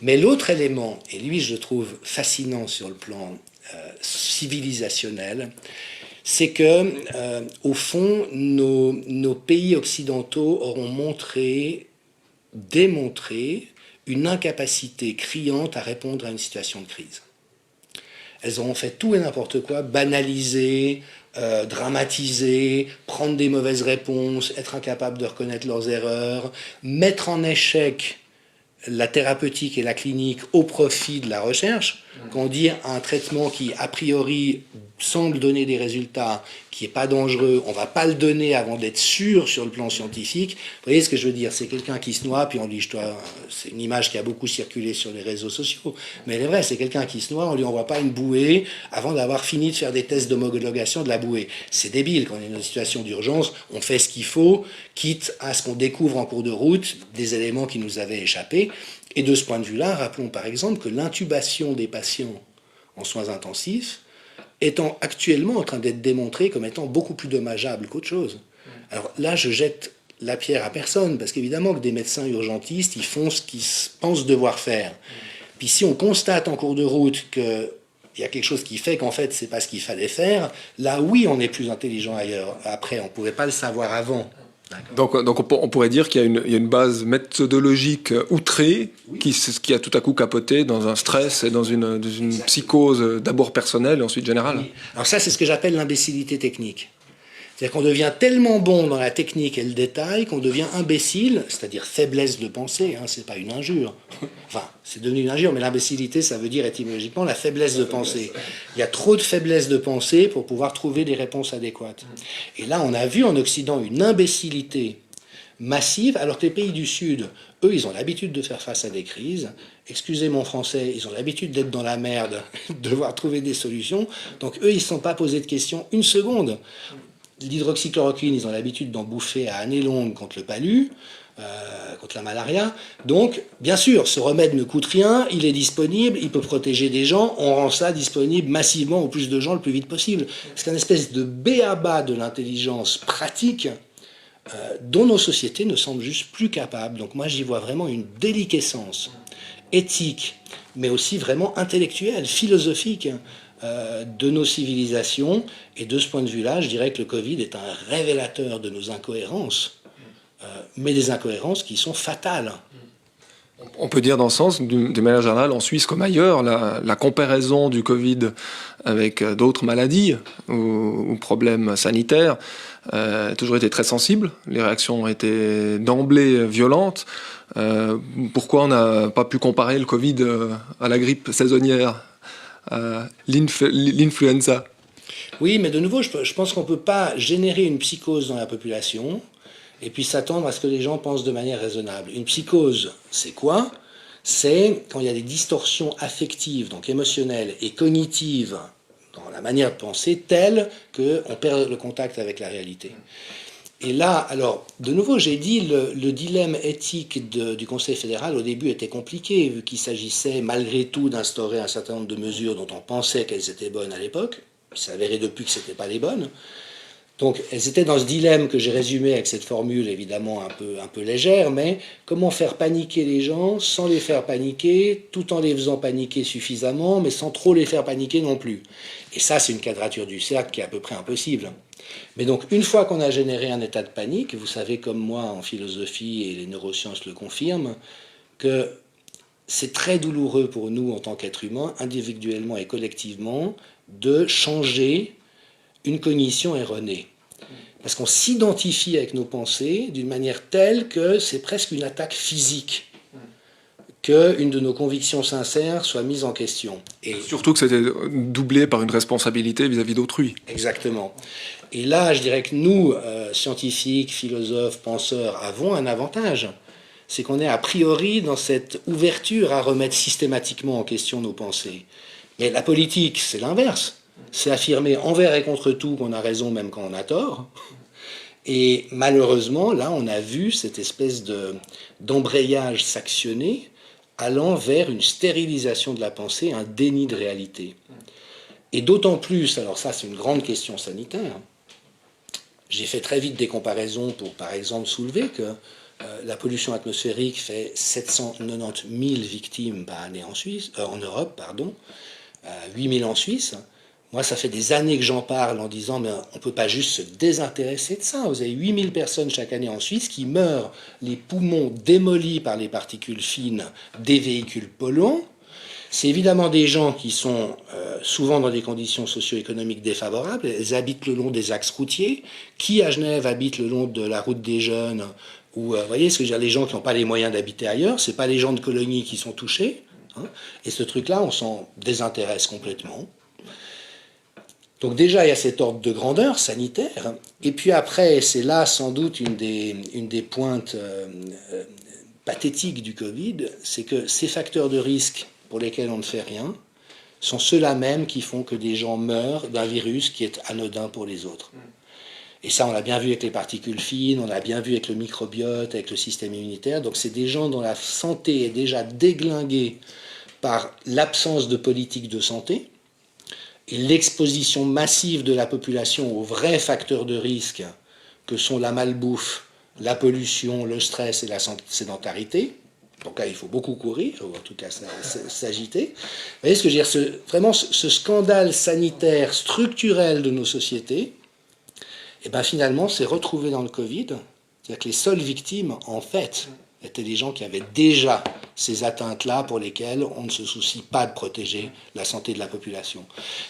Mais l'autre élément, et lui, je le trouve fascinant sur le plan civilisationnel, c'est que, au fond, nos pays occidentaux auront démontré une incapacité criante à répondre à une situation de crise. Elles auront fait tout et n'importe quoi, banaliser, dramatiser, prendre des mauvaises réponses, être incapables de reconnaître leurs erreurs, mettre en échec la thérapeutique et la clinique au profit de la recherche. Quand on dit un traitement qui, a priori, semble donner des résultats, qui n'est pas dangereux, on ne va pas le donner avant d'être sûr sur le plan scientifique. Vous voyez ce que je veux dire? C'est quelqu'un qui se noie, puis on dit, c'est une image qui a beaucoup circulé sur les réseaux sociaux, mais elle est vraie, c'est quelqu'un qui se noie, on lui envoie pas une bouée avant d'avoir fini de faire des tests d'homologation de la bouée. C'est débile, quand on est dans une situation d'urgence, on fait ce qu'il faut, quitte à ce qu'on découvre en cours de route des éléments qui nous avaient échappé. Et de ce point de vue-là, rappelons par exemple que l'intubation des patients en soins intensifs étant actuellement en train d'être démontré comme étant beaucoup plus dommageable qu'autre chose. Alors là, je jette la pierre à personne, parce qu'évidemment que des médecins urgentistes, ils font ce qu'ils pensent devoir faire. Puis si on constate en cours de route qu'il y a quelque chose qui fait qu'en fait, c'est pas ce qu'il fallait faire, là, oui, on est plus intelligent ailleurs. Après, on pouvait pas le savoir avant. Donc on pourrait dire qu'il y a une base méthodologique outrée qui a tout à coup capoté dans un stress et dans une psychose d'abord personnelle et ensuite générale. Oui. Alors ça, c'est ce que j'appelle l'imbécilité technique. C'est-à-dire qu'on devient tellement bon dans la technique et le détail qu'on devient imbécile, c'est-à-dire faiblesse de pensée, hein, c'est pas une injure. Enfin, c'est devenu une injure, mais l'imbécilité, ça veut dire étymologiquement la faiblesse de pensée. Il y a trop de faiblesse de pensée pour pouvoir trouver des réponses adéquates. Et là, on a vu en Occident une imbécilité massive, alors que les pays du Sud, eux, ils ont l'habitude de faire face à des crises. Excusez mon français, ils ont l'habitude d'être dans la merde, de devoir trouver des solutions. Donc eux, ils ne se sont pas posés de questions une seconde. L'hydroxychloroquine, ils ont l'habitude d'en bouffer à année longue contre le palu, contre la malaria. Donc, bien sûr, ce remède ne coûte rien, il est disponible, il peut protéger des gens, on rend ça disponible massivement au plus de gens le plus vite possible. C'est une espèce de b.a.-ba de l'intelligence pratique dont nos sociétés ne semblent juste plus capables. Donc moi, j'y vois vraiment une déliquescence éthique, mais aussi vraiment intellectuelle, philosophique, de nos civilisations. Et de ce point de vue-là, je dirais que le Covid est un révélateur de nos incohérences, mais des incohérences qui sont fatales. On peut dire dans ce sens, de manière générale, en Suisse comme ailleurs, la comparaison du Covid avec d'autres maladies ou problèmes sanitaires a toujours été très sensible. Les réactions ont été d'emblée violentes. Pourquoi on n'a pas pu comparer le Covid à la grippe saisonnière, à l'influenza? Oui, mais de nouveau, je pense qu'on ne peut pas générer une psychose dans la population et puis s'attendre à ce que les gens pensent de manière raisonnable. Une psychose, c'est quoi? C'est quand il y a des distorsions affectives, donc émotionnelles et cognitives dans la manière de penser, telles qu'on perd le contact avec la réalité. Et là, alors, de nouveau, j'ai dit, le dilemme éthique du Conseil fédéral, au début, était compliqué, vu qu'il s'agissait, malgré tout, d'instaurer un certain nombre de mesures dont on pensait qu'elles étaient bonnes à l'époque. Il s'avérait depuis que ce n'étaient pas les bonnes. Donc, elles étaient dans ce dilemme que j'ai résumé avec cette formule, évidemment, un peu légère, mais comment faire paniquer les gens sans les faire paniquer, tout en les faisant paniquer suffisamment, mais sans trop les faire paniquer non plus. Et ça, c'est une quadrature du cercle qui est à peu près impossible. Mais donc, une fois qu'on a généré un état de panique, vous savez comme moi en philosophie, et les neurosciences le confirment, que c'est très douloureux pour nous en tant qu'êtres humains, individuellement et collectivement, de changer une cognition erronée. Parce qu'on s'identifie avec nos pensées d'une manière telle que c'est presque une attaque physique qu'une de nos convictions sincères soit mise en question. Et surtout que c'était doublé par une responsabilité vis-à-vis d'autrui. Exactement. Et là, je dirais que nous, scientifiques, philosophes, penseurs, avons un avantage. C'est qu'on est a priori dans cette ouverture à remettre systématiquement en question nos pensées. Mais la politique, c'est l'inverse. C'est affirmer envers et contre tout qu'on a raison même quand on a tort. Et malheureusement, là, on a vu cette espèce d'embrayage s'actionner allant vers une stérilisation de la pensée, un déni de réalité. Et d'autant plus, alors ça c'est une grande question sanitaire, j'ai fait très vite des comparaisons pour par exemple soulever que la pollution atmosphérique fait 790 000 victimes par année en Europe, 8 000 en Suisse. Moi, ça fait des années que j'en parle en disant mais on ne peut pas juste se désintéresser de ça. Vous avez 8 000 personnes chaque année en Suisse qui meurent, les poumons démolis par les particules fines des véhicules polluants. C'est évidemment des gens qui sont souvent dans des conditions socio-économiques défavorables. Elles habitent le long des axes routiers. Qui à Genève habite le long de la route des Jeunes? Ou vous voyez, ce que je veux dire, les gens qui n'ont pas les moyens d'habiter ailleurs, c'est pas les gens de colonie qui sont touchés. Hein. Et ce truc-là, on s'en désintéresse complètement. Donc déjà, il y a cet ordre de grandeur sanitaire. Et puis après, c'est là sans doute une des pointes pathétiques du Covid, c'est que ces facteurs de risque pour lesquels on ne fait rien sont ceux-là même qui font que des gens meurent d'un virus qui est anodin pour les autres. Et ça, on l'a bien vu avec les particules fines, on l'a bien vu avec le microbiote, avec le système immunitaire. Donc c'est des gens dont la santé est déjà déglinguée par l'absence de politique de santé. et l'exposition massive de la population aux vrais facteurs de risque que sont la malbouffe, la pollution, le stress et la sédentarité. Donc là, il faut beaucoup courir, ou en tout cas s'agiter. Vous voyez ce que je veux dire, vraiment ce scandale sanitaire structurel de nos sociétés, et ben finalement, c'est retrouvé dans le Covid. C'est-à-dire que les seules victimes, en fait, étaient des gens qui avaient déjà ces atteintes-là pour lesquelles on ne se soucie pas de protéger la santé de la population.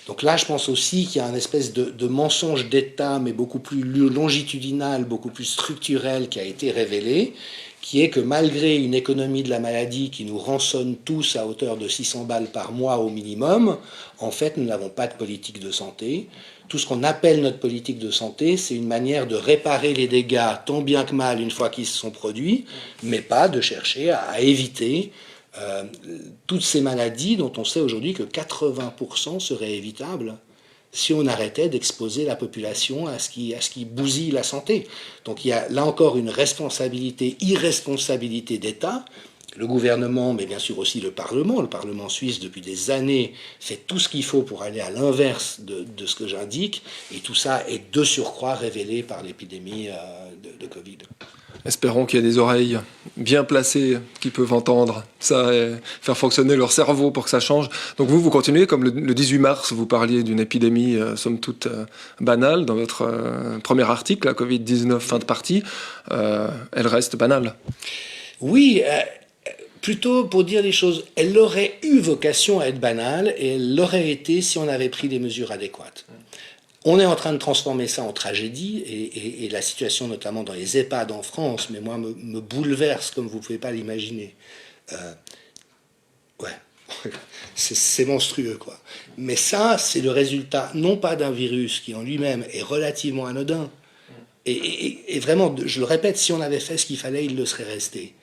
Donc là, je pense aussi qu'il y a un espèce de mensonge d'État, mais beaucoup plus longitudinal, beaucoup plus structurel, qui a été révélé, qui est que malgré une économie de la maladie qui nous rançonne tous à hauteur de 600 balles par mois au minimum, en fait, nous n'avons pas de politique de santé. Tout ce qu'on appelle notre politique de santé, c'est une manière de réparer les dégâts tant bien que mal une fois qu'ils se sont produits, mais pas de chercher à éviter toutes ces maladies dont on sait aujourd'hui que 80% seraient évitables si on arrêtait d'exposer la population à ce qui bousille la santé. Donc il y a là encore une irresponsabilité d'État. Le gouvernement, mais bien sûr aussi le Parlement suisse depuis des années fait tout ce qu'il faut pour aller à l'inverse de ce que j'indique, et tout ça est de surcroît révélé par l'épidémie de Covid. Espérons qu'il y a des oreilles bien placées qui peuvent entendre ça et faire fonctionner leur cerveau pour que ça change. Donc vous continuez, comme le 18 mars, vous parliez d'une épidémie somme toute banale dans votre premier article, la Covid-19 fin de partie. Elle reste banale. Oui, plutôt pour dire les choses, elle aurait eu vocation à être banale et elle l'aurait été si on avait pris des mesures adéquates. On est en train de transformer ça en tragédie et la situation notamment dans les EHPAD en France, mais moi, me bouleverse comme vous ne pouvez pas l'imaginer. Ouais, c'est monstrueux, quoi. Mais ça, c'est le résultat non pas d'un virus qui en lui-même est relativement anodin, et vraiment, je le répète, si on avait fait ce qu'il fallait, il le serait resté.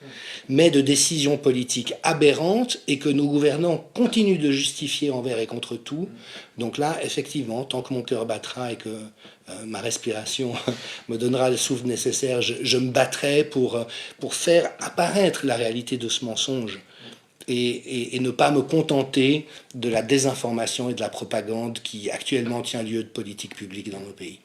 Mais de décisions politiques aberrantes et que nos gouvernants continuent de justifier envers et contre tout. Donc là, effectivement, tant que mon cœur battra et que ma respiration me donnera le souffle nécessaire, je me battrai pour faire apparaître la réalité de ce mensonge et ne pas me contenter de la désinformation et de la propagande qui actuellement tient lieu de politique publique dans nos pays.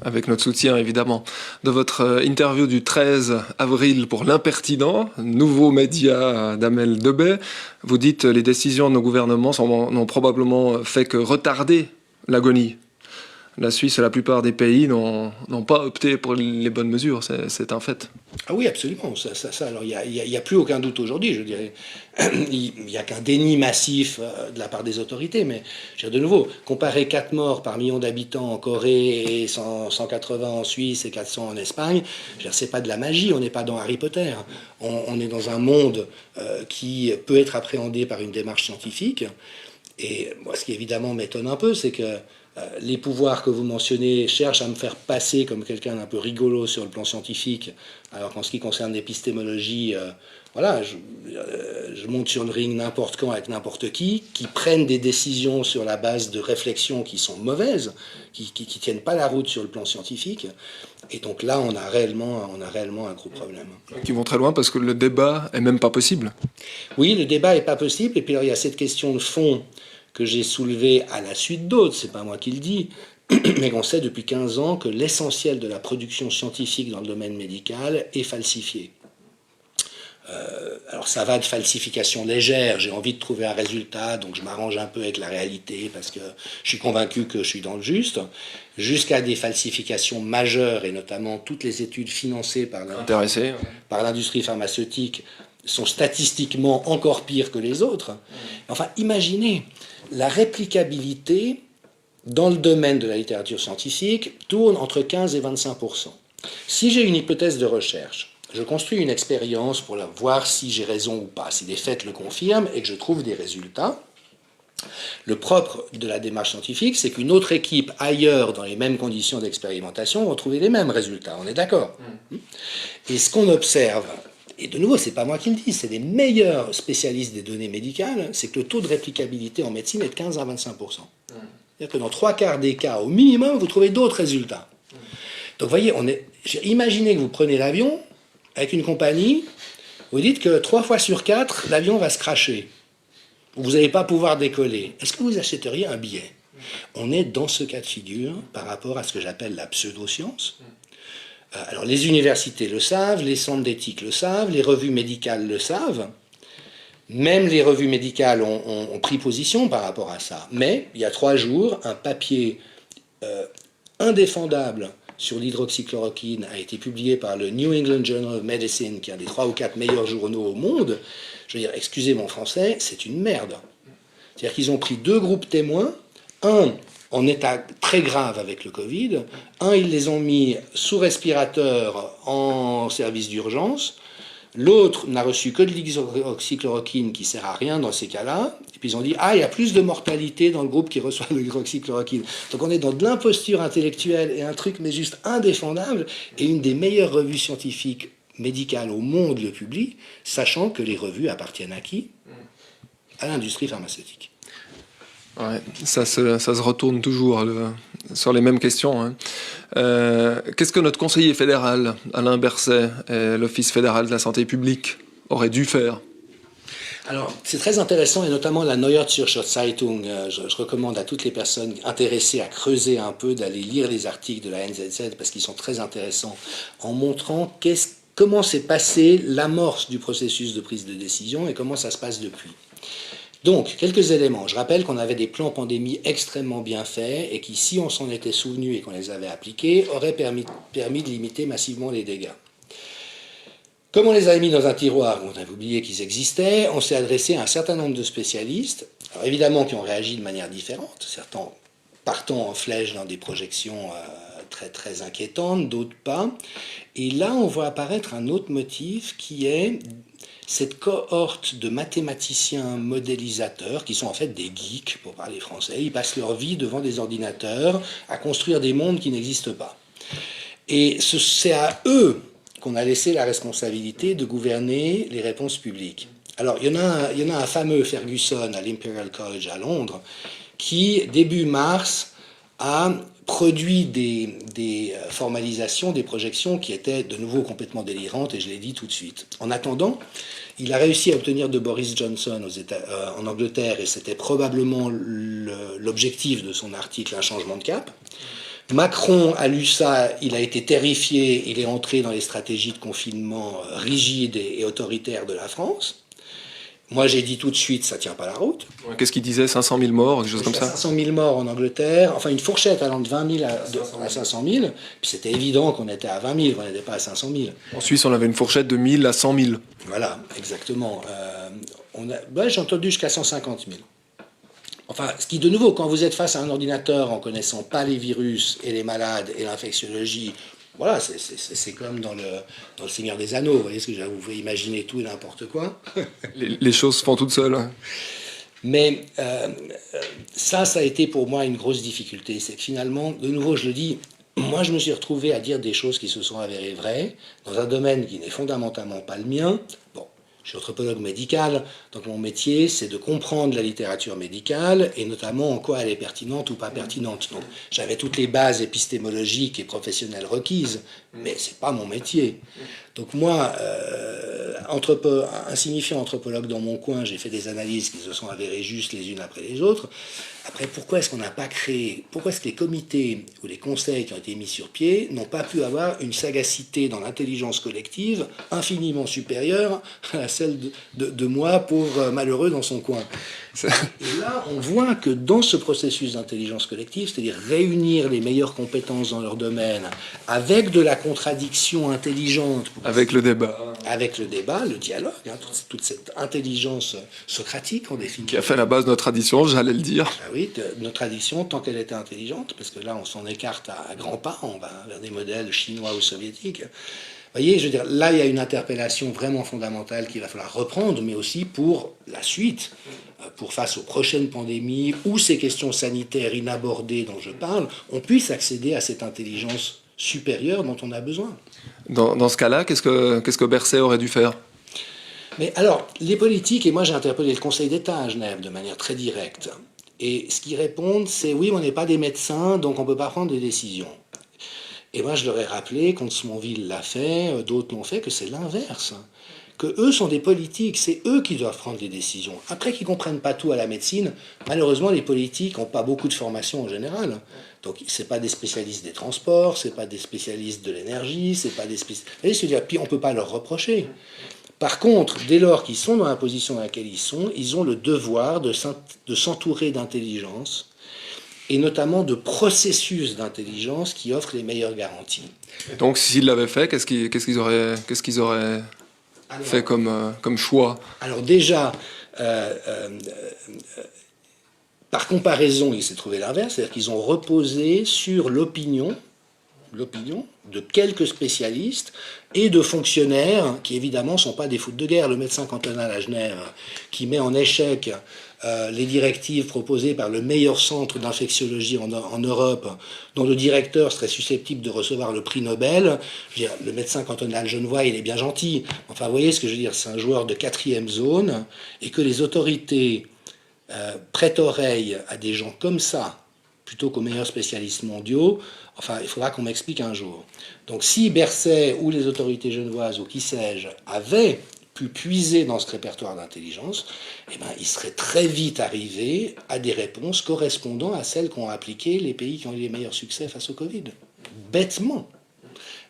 Avec notre soutien, évidemment. Dans votre interview du 13 avril pour l'Impertinent, nouveau média d'Amel Debay, vous dites « Les décisions de nos gouvernements n'ont probablement fait que retarder l'agonie ». La Suisse et la plupart des pays n'ont pas opté pour les bonnes mesures, c'est un fait. Ah oui, absolument. Ça, alors, il n'y a plus aucun doute aujourd'hui, je dirais. Il n'y a qu'un déni massif de la part des autorités. Mais, je veux dire, de nouveau, comparer 4 morts par million d'habitants en Corée et 180 en Suisse et 400 en Espagne, c'est pas de la magie, on n'est pas dans Harry Potter. On est dans un monde qui peut être appréhendé par une démarche scientifique. Et moi, ce qui évidemment m'étonne un peu, c'est que les pouvoirs que vous mentionnez cherchent à me faire passer comme quelqu'un d'un peu rigolo sur le plan scientifique, alors qu'en ce qui concerne l'épistémologie, voilà, je monte sur le ring n'importe quand avec n'importe qui prennent des décisions sur la base de réflexions qui sont mauvaises, qui tiennent pas la route sur le plan scientifique. Et donc là, on a réellement un gros problème. Qui vont très loin parce que le débat est même pas possible. Oui, le débat est pas possible. Et puis alors, il y a cette question de fond que j'ai soulevé à la suite d'autres, c'est pas moi qui le dis, mais qu'on sait depuis 15 ans que l'essentiel de la production scientifique dans le domaine médical est falsifié. Alors ça va de falsification légère, j'ai envie de trouver un résultat, donc je m'arrange un peu avec la réalité parce que je suis convaincu que je suis dans le juste, jusqu'à des falsifications majeures, et notamment toutes les études financées par l'industrie pharmaceutique sont statistiquement encore pires que les autres. Enfin, imaginez, la réplicabilité dans le domaine de la littérature scientifique tourne entre 15 et 25%. Si j'ai une hypothèse de recherche, je construis une expérience pour voir si j'ai raison ou pas, si les faits le confirment et que je trouve des résultats. Le propre de la démarche scientifique, c'est qu'une autre équipe ailleurs, dans les mêmes conditions d'expérimentation, va trouver les mêmes résultats. On est d'accord ? Et ce qu'on observe, et de nouveau, c'est pas moi qui le dis, c'est les meilleurs spécialistes des données médicales, c'est que le taux de réplicabilité en médecine est de 15 à 25%. C'est-à-dire que dans 3/4 des cas, au minimum, vous trouvez d'autres résultats. Donc, vous voyez, imaginez que vous prenez l'avion avec une compagnie, vous dites que 3 fois sur 4, l'avion va se crasher. Vous n'allez pas pouvoir décoller. Est-ce que vous achèteriez un billet ? On est dans ce cas de figure par rapport à ce que j'appelle la pseudo-science. Alors les universités le savent, les centres d'éthique le savent, les revues médicales le savent. Même les revues médicales ont pris position par rapport à ça. Mais il y a 3 jours, un papier indéfendable sur l'hydroxychloroquine a été publié par le New England Journal of Medicine, qui est un des 3 ou 4 meilleurs journaux au monde. Je veux dire, excusez mon français, c'est une merde. C'est-à-dire qu'ils ont pris 2 groupes témoins, un en état très grave avec le Covid, un ils les ont mis sous respirateur en service d'urgence, l'autre n'a reçu que de l'hydroxychloroquine qui sert à rien dans ces cas-là, et puis ils ont dit « Ah, il y a plus de mortalité dans le groupe qui reçoit l'hydroxychloroquine ». Donc on est dans de l'imposture intellectuelle et un truc mais juste indéfendable, et une des meilleures revues scientifiques médicales au monde le publie, sachant que les revues appartiennent à qui ? À l'industrie pharmaceutique. Ouais, ça se retourne toujours sur les mêmes questions. Hein. Qu'est-ce que notre conseiller fédéral, Alain Berset, et l'Office fédéral de la santé publique auraient dû faire ? Alors, c'est très intéressant, et notamment la Neue Zürcher Zeitung. Je recommande à toutes les personnes intéressées à creuser un peu, d'aller lire les articles de la NZZ, parce qu'ils sont très intéressants, en montrant comment s'est passée l'amorce du processus de prise de décision et comment ça se passe depuis. Donc, quelques éléments. Je rappelle qu'on avait des plans pandémie extrêmement bien faits et qui, si on s'en était souvenu et qu'on les avait appliqués, auraient permis de limiter massivement les dégâts. Comme on les avait mis dans un tiroir, on avait oublié qu'ils existaient, on s'est adressé à un certain nombre de spécialistes, alors évidemment qui ont réagi de manière différente, certains partant en flèche dans des projections très, très inquiétantes, d'autres pas. Et là, on voit apparaître un autre motif qui est cette cohorte de mathématiciens modélisateurs, qui sont en fait des geeks, pour parler français, ils passent leur vie devant des ordinateurs à construire des mondes qui n'existent pas. Et c'est à eux qu'on a laissé la responsabilité de gouverner les réponses publiques. Alors, il y en a un fameux Ferguson à l'Imperial College à Londres, qui, début mars, a produit des formalisations, des projections qui étaient de nouveau complètement délirantes, et je l'ai dit tout de suite. En attendant, il a réussi à obtenir de Boris Johnson en Angleterre, et c'était probablement l'objectif de son article, un changement de cap. Macron a lu ça, il a été terrifié, il est entré dans les stratégies de confinement rigides et autoritaires de la France. Moi, j'ai dit tout de suite, ça ne tient pas la route. Qu'est-ce qu'il disait, 500 000 morts, quelque chose comme ça ? 500 000 morts en Angleterre, enfin une fourchette allant de 20 000 à 500 000, puis c'était évident qu'on était à 20 000, qu'on n'était pas à 500 000. En Suisse, on avait une fourchette de 1000 à 100 000. Voilà, exactement. J'ai entendu jusqu'à 150 000. Enfin, ce qui, de nouveau, quand vous êtes face à un ordinateur en connaissant pas les virus et les malades et l'infectiologie, voilà, c'est comme dans le Seigneur des Anneaux, vous voyez ce que vous pouvez imaginer tout et n'importe quoi. Les choses se font toutes seules. Hein. Mais ça a été pour moi une grosse difficulté. C'est que finalement, de nouveau, je le dis, moi je me suis retrouvé à dire des choses qui se sont avérées vraies, dans un domaine qui n'est fondamentalement pas le mien. Bon, je suis anthropologue médical, donc mon métier, c'est de comprendre la littérature médicale, et notamment en quoi elle est pertinente ou pas pertinente. Donc j'avais toutes les bases épistémologiques et professionnelles requises, mais c'est pas mon métier. Donc moi, insignifiant anthropologue dans mon coin, j'ai fait des analyses qui se sont avérées justes les unes après les autres. Après, pourquoi est-ce qu'on n'a pas créé, pourquoi est-ce que les comités ou les conseils qui ont été mis sur pied n'ont pas pu avoir une sagacité dans l'intelligence collective infiniment supérieure à celle de moi, pauvre malheureux dans son coin. Et là, on voit que dans ce processus d'intelligence collective, c'est-à-dire réunir les meilleures compétences dans leur domaine, avec de la contradiction intelligente, avec le débat, le dialogue, hein, toute cette intelligence socratique en définitive. Qui a fait la base de notre tradition, j'allais le dire. Ah oui, notre tradition, tant qu'elle était intelligente, parce que là, on s'en écarte à grands pas, on va vers des modèles chinois ou soviétiques. Vous voyez, je veux dire, là, il y a une interpellation vraiment fondamentale qu'il va falloir reprendre, mais aussi pour la suite, pour face aux prochaines pandémies ou ces questions sanitaires inabordées dont je parle, on puisse accéder à cette intelligence supérieure dont on a besoin. Dans ce cas-là, qu'est-ce que Berset aurait dû faire ? Mais alors, les politiques, et moi j'ai interpellé le Conseil d'État à Genève de manière très directe, et ce qu'ils répondent, c'est oui, on n'est pas des médecins, donc on ne peut pas prendre des décisions. Et moi je leur ai rappelé, Comte Smonville l'a fait, d'autres l'ont fait, que c'est l'inverse. que eux sont des politiques, c'est eux qui doivent prendre les décisions. Après qu'ils ne comprennent pas tout à la médecine, malheureusement les politiques n'ont pas beaucoup de formation en général. Donc c'est pas des spécialistes des transports, c'est pas des spécialistes de l'énergie, c'est pas des spécialistes... Puis on ne peut pas leur reprocher. Par contre, dès lors qu'ils sont dans la position dans laquelle ils ont le devoir de s'entourer d'intelligence, et notamment de processus d'intelligence qui offrent les meilleures garanties. Et donc, s'ils l'avaient fait, qu'est-ce qu'ils auraient fait comme choix? Alors déjà, par comparaison, il s'est trouvé l'inverse, c'est-à-dire qu'ils ont reposé sur l'opinion de quelques spécialistes et de fonctionnaires qui évidemment ne sont pas des foutes de guerre. Le médecin cantonal à Genève qui met en échec les directives proposées par le meilleur centre d'infectiologie en Europe, dont le directeur serait susceptible de recevoir le prix Nobel. Je veux dire, le médecin cantonal genevois, il est bien gentil. Enfin, vous voyez ce que je veux dire, c'est un joueur de 4e zone, et que les autorités prêtent oreille à des gens comme ça, plutôt qu'aux meilleurs spécialistes mondiaux, enfin, il faudra qu'on m'explique un jour. Donc si Bercet ou les autorités genevoises ou qui sais-je avaient pu puiser dans ce répertoire d'intelligence, eh ben, ils seraient très vite arrivés à des réponses correspondant à celles qu'ont appliquées les pays qui ont eu les meilleurs succès face au Covid. Bêtement.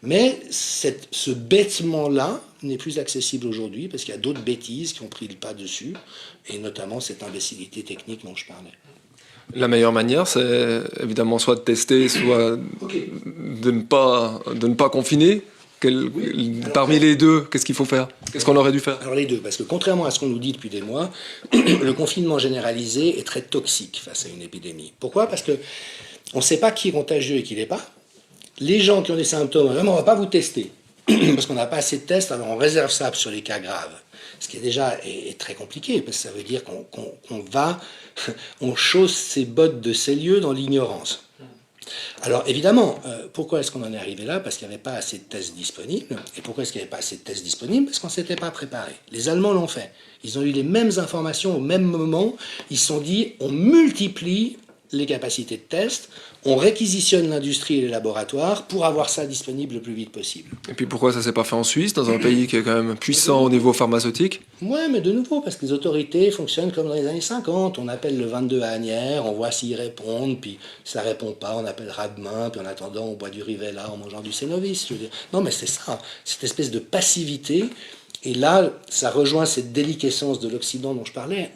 Mais ce bêtement-là n'est plus accessible aujourd'hui parce qu'il y a d'autres bêtises qui ont pris le pas dessus, et notamment cette imbécilité technique dont je parlais. La meilleure manière, c'est évidemment soit de tester, soit de ne pas confiner. Parmi les deux, qu'est-ce qu'il faut faire? Qu'est-ce qu'on aurait dû faire? Alors les deux, parce que contrairement à ce qu'on nous dit depuis des mois, le confinement généralisé est très toxique face à une épidémie. Pourquoi? Parce qu'on ne sait pas qui est contagieux et qui ne l'est pas. Les gens qui ont des symptômes, vraiment, on ne va pas vous tester, parce qu'on n'a pas assez de tests, alors on réserve ça sur les cas graves. Ce qui est déjà est très compliqué, parce que ça veut dire on chausse ses bottes de Célieu dans l'ignorance. Alors évidemment, pourquoi est-ce qu'on en est arrivé là? Parce qu'il n'y avait pas assez de tests disponibles. Et pourquoi est-ce qu'il n'y avait pas assez de tests disponibles? Parce qu'on ne s'était pas préparé. Les Allemands l'ont fait. Ils ont eu les mêmes informations au même moment. Ils se sont dit, on multiplie les capacités de test, on réquisitionne l'industrie et les laboratoires pour avoir ça disponible le plus vite possible. Et puis pourquoi ça ne s'est pas fait en Suisse, dans un pays qui est quand même puissant au niveau pharmaceutique? Ouais, mais de nouveau, parce que les autorités fonctionnent comme dans les années 50. On appelle le 22 à Asnières, on voit s'ils répondent, puis si ça ne répond pas, on appellera demain, puis en attendant, on boit du Rivella en mangeant du Cénovis. Je veux dire. Non, mais c'est ça, cette espèce de passivité. Et là, ça rejoint cette déliquescence de l'Occident dont je parlais.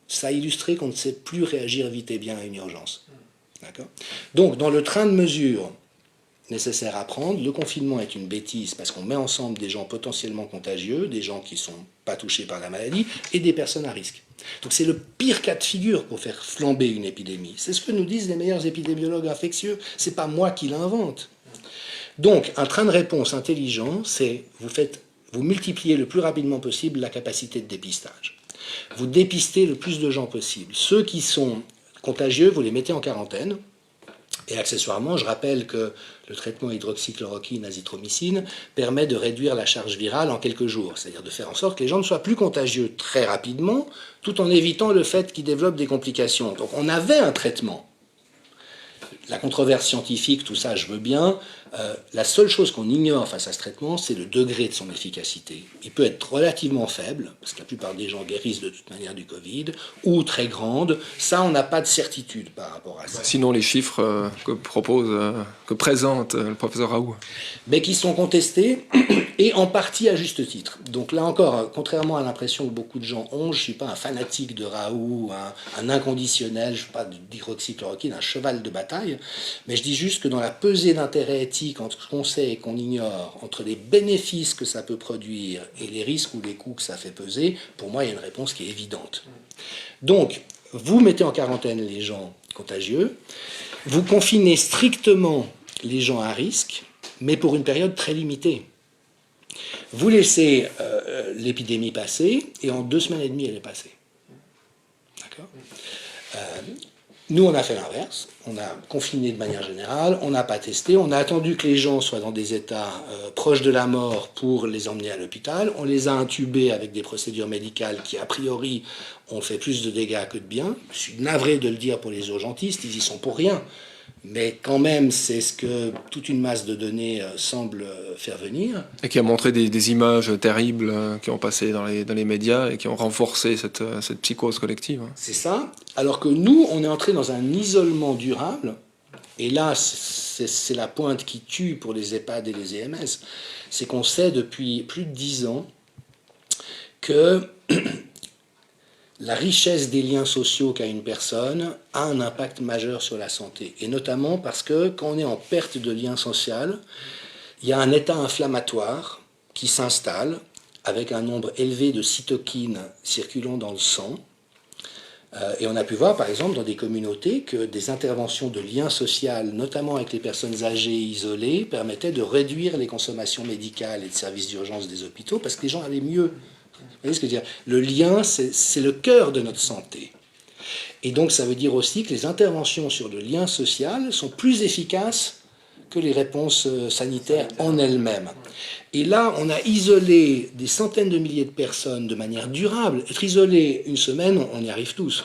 Ça a illustré qu'on ne sait plus réagir vite et bien à une urgence. D'accord ? Donc, dans le train de mesures nécessaire à prendre, le confinement est une bêtise parce qu'on met ensemble des gens potentiellement contagieux, des gens qui ne sont pas touchés par la maladie et des personnes à risque. Donc c'est le pire cas de figure pour faire flamber une épidémie. C'est ce que nous disent les meilleurs épidémiologues infectieux. C'est pas moi qui l'invente. Donc, un train de réponse intelligent, c'est vous multipliez le plus rapidement possible la capacité de dépistage. Vous dépistez le plus de gens possible. Ceux qui sont contagieux, vous les mettez en quarantaine. Et accessoirement, je rappelle que le traitement hydroxychloroquine, azithromycine, permet de réduire la charge virale en quelques jours. C'est-à-dire de faire en sorte que les gens ne soient plus contagieux très rapidement, tout en évitant le fait qu'ils développent des complications. Donc on avait un traitement. La controverse scientifique, tout ça, je veux bien. La seule chose qu'on ignore face à ce traitement, c'est le degré de son efficacité. Il peut être relativement faible, parce que la plupart des gens guérissent de toute manière du Covid, ou très grande. Ça, on n'a pas de certitude par rapport à ça. Sinon, les chiffres que présente le professeur Raoult. Mais qui sont contestés, et en partie à juste titre. Donc là encore, contrairement à l'impression que beaucoup de gens ont, je ne suis pas un fanatique de Raoult, un inconditionnel, je ne suis pas d'hydroxychloroquine, un cheval de bataille, mais je dis juste que dans la pesée d'intérêt éthique entre ce qu'on sait et qu'on ignore, entre les bénéfices que ça peut produire et les risques ou les coûts que ça fait peser, pour moi, il y a une réponse qui est évidente. Donc, vous mettez en quarantaine les gens contagieux, vous confinez strictement les gens à risque, mais pour une période très limitée. Vous laissez l'épidémie passer, et en 2 semaines et demie, elle est passée. D'accord ? Nous, on a fait l'inverse. On a confiné de manière générale, on n'a pas testé, on a attendu que les gens soient dans des états proches de la mort pour les emmener à l'hôpital. On les a intubés avec des procédures médicales qui, a priori, ont fait plus de dégâts que de bien. Je suis navré de le dire pour les urgentistes, ils y sont pour rien. mais quand même, c'est ce que toute une masse de données semble faire venir. Et qui a montré des images terribles qui ont passé dans les médias et qui ont renforcé cette psychose collective. C'est ça. Alors que nous, on est entré dans un isolement durable. Et là, c'est la pointe qui tue pour les EHPAD et les EMS. C'est qu'on sait depuis plus de 10 ans que la richesse des liens sociaux qu'a une personne a un impact majeur sur la santé. Et notamment parce que quand on est en perte de lien social, il y a un état inflammatoire qui s'installe avec un nombre élevé de cytokines circulant dans le sang. Et on a pu voir, par exemple, dans des communautés, que des interventions de lien social, notamment avec les personnes âgées et isolées, permettaient de réduire les consommations médicales et de services d'urgence des hôpitaux parce que les gens allaient mieux. Vous voyez ce que je veux dire? Le lien, c'est le cœur de notre santé. Et donc, ça veut dire aussi que les interventions sur le lien social sont plus efficaces que les réponses sanitaires en elles-mêmes. Et là, on a isolé des centaines de milliers de personnes de manière durable. Être isolé une semaine, on y arrive tous.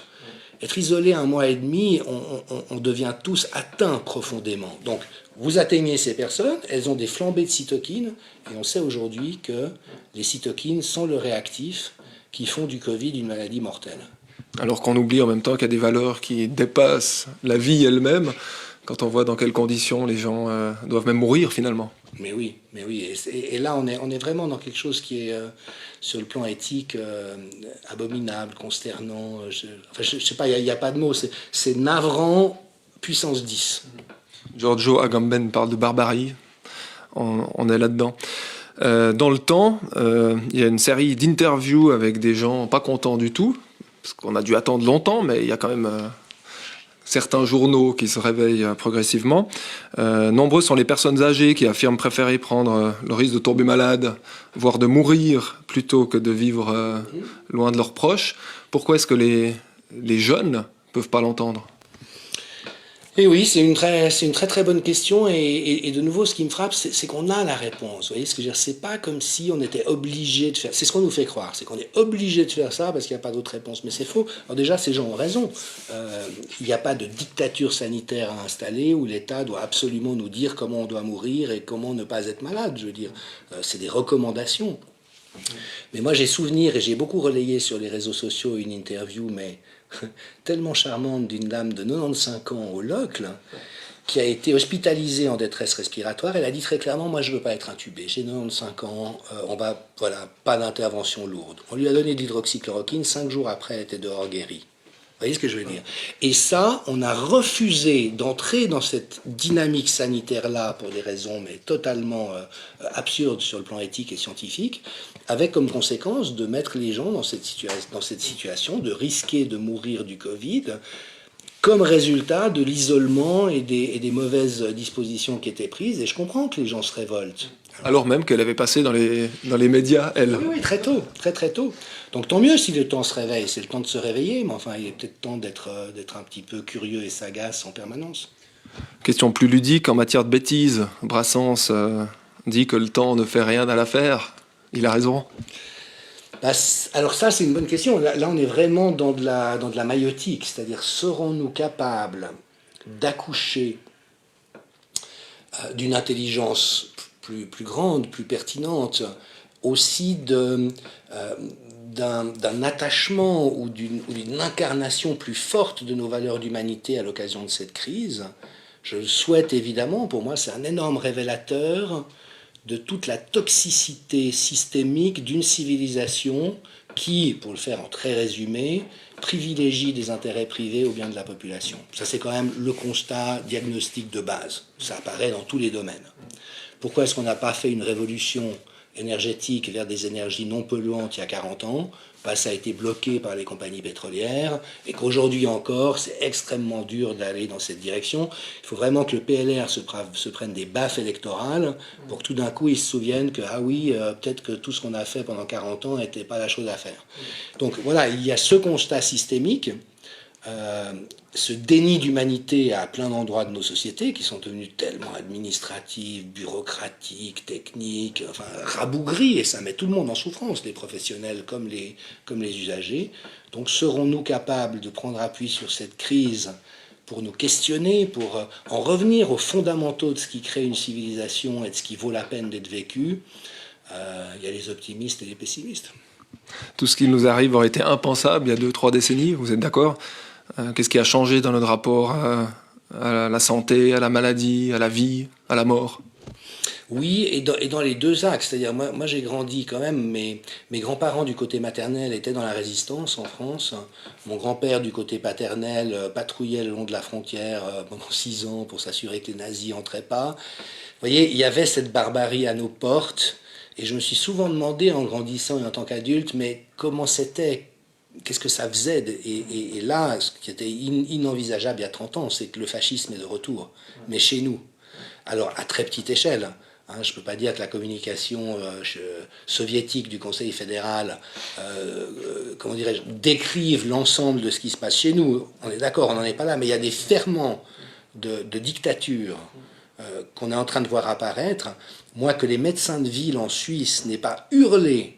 Être isolé un mois et demi, on devient tous atteints profondément. Donc, vous atteignez ces personnes, elles ont des flambées de cytokines, et on sait aujourd'hui que les cytokines sont le réactif qui font du Covid une maladie mortelle. Alors qu'on oublie en même temps qu'il y a des valeurs qui dépassent la vie elle-même, quand on voit dans quelles conditions les gens doivent même mourir finalement. Mais oui. Et là, on est vraiment dans quelque chose qui est, sur le plan éthique, abominable, consternant. Je sais pas, il n'y a pas de mots. C'est navrant, puissance 10. Giorgio Agamben parle de barbarie. On est là-dedans. Dans le temps, il y a une série d'interviews avec des gens pas contents du tout, parce qu'on a dû attendre longtemps, mais il y a quand même certains journaux qui se réveillent progressivement. Nombreux sont les personnes âgées qui affirment préférer prendre le risque de tomber malade, voire de mourir, plutôt que de vivre loin de leurs proches. Pourquoi est-ce que les jeunes ne peuvent pas l'entendre ? Et oui, c'est une très bonne question. Et de nouveau, ce qui me frappe, c'est qu'on a la réponse. Vous voyez ce que je veux dire? C'est pas comme si on était obligé de faire. C'est ce qu'on nous fait croire, c'est qu'on est obligé de faire ça parce qu'il n'y a pas d'autre réponse. Mais c'est faux. Alors déjà, ces gens ont raison. Il n'y a pas de dictature sanitaire à installer où l'État doit absolument nous dire comment on doit mourir et comment ne pas être malade. Je veux dire, c'est des recommandations. Mais moi, j'ai souvenir, et j'ai beaucoup relayé sur les réseaux sociaux une interview, mais tellement charmante, d'une dame de 95 ans au Locle, qui a été hospitalisée en détresse respiratoire. Elle a dit très clairement, moi je ne veux pas être intubée, j'ai 95 ans, pas d'intervention lourde. On lui a donné de l'hydroxychloroquine, 5 jours après elle était dehors guérie. Vous voyez ce que je veux dire? Et ça, on a refusé d'entrer dans cette dynamique sanitaire-là pour des raisons mais totalement absurdes sur le plan éthique et scientifique, avec comme conséquence de mettre les gens dans cette situation, de risquer de mourir du Covid, comme résultat de l'isolement et des mauvaises dispositions qui étaient prises. Et je comprends que les gens se révoltent. Alors même qu'elle avait passé dans les médias, elle. Oui, très tôt, très tôt. Donc tant mieux si le temps se réveille, c'est le temps de se réveiller, mais enfin il est peut-être temps d'être un petit peu curieux et sagace en permanence. Question plus ludique, en matière de bêtises, Brassens dit que le temps ne fait rien à l'affaire. Il a raison. Alors ça, c'est une bonne question. Là on est vraiment dans de la maïotique, c'est-à-dire serons-nous capables d'accoucher d'une intelligence plus grande, plus pertinente, aussi d'un attachement ou d'une incarnation plus forte de nos valeurs d'humanité à l'occasion de cette crise. Je le souhaite évidemment, pour moi c'est un énorme révélateur de toute la toxicité systémique d'une civilisation qui, pour le faire en très résumé, privilégie des intérêts privés au bien de la population. Ça c'est quand même le constat diagnostique de base. Ça apparaît dans tous les domaines. Pourquoi est-ce qu'on n'a pas fait une révolution énergétique vers des énergies non polluantes il y a 40 ans? Ça a été bloqué par les compagnies pétrolières et qu'aujourd'hui encore, c'est extrêmement dur d'aller dans cette direction. Il faut vraiment que le PLR se prenne des baffes électorales pour que tout d'un coup, ils se souviennent que, peut-être que tout ce qu'on a fait pendant 40 ans n'était pas la chose à faire. Donc voilà, il y a ce constat systémique, ce déni d'humanité à plein d'endroits de nos sociétés qui sont devenus tellement administratives, bureaucratiques, techniques, enfin rabougris, et ça met tout le monde en souffrance, les professionnels comme les usagers. Donc serons-nous capables de prendre appui sur cette crise pour nous questionner, pour en revenir aux fondamentaux de ce qui crée une civilisation et de ce qui vaut la peine d'être vécu, il y a les optimistes et les pessimistes. Tout ce qui nous arrive aurait été impensable il y a 2-3 décennies, vous êtes d'accord? Qu'est-ce qui a changé dans notre rapport à la santé, à la maladie, à la vie, à la mort? Oui, et dans les deux axes. C'est-à-dire, moi j'ai grandi quand même, mes grands-parents du côté maternel étaient dans la résistance en France. Mon grand-père du côté paternel patrouillait le long de la frontière pendant 6 ans pour s'assurer que les nazis n'entraient pas. Vous voyez, il y avait cette barbarie à nos portes. Et je me suis souvent demandé en grandissant et en tant qu'adulte, mais comment c'était? Qu'est-ce que ça faisait? Et là, ce qui était inenvisageable il y a 30 ans, c'est que le fascisme est de retour, mais chez nous. Alors, à très petite échelle. Je ne peux pas dire que la communication soviétique du Conseil fédéral, comment dirais-je, décrive l'ensemble de ce qui se passe chez nous. On est d'accord, on n'en est pas là, mais il y a des ferments de dictature qu'on est en train de voir apparaître. Moi, que les médecins de ville en Suisse n'aient pas hurlé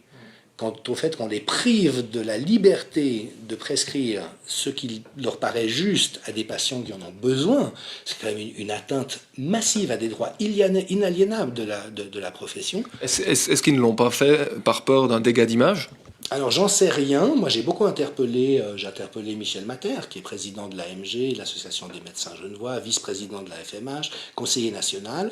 quant au fait qu'on les prive de la liberté de prescrire ce qui leur paraît juste à des patients qui en ont besoin, c'est quand même une atteinte massive à des droits inaliénables de la profession. Est-ce qu'ils ne l'ont pas fait par peur d'un dégât d'image? Alors j'en sais rien, moi j'ai beaucoup interpellé, j'ai interpellé Michel Matter, qui est président de l'AMG, l'Association des médecins genevois, vice-président de la FMH, conseiller national.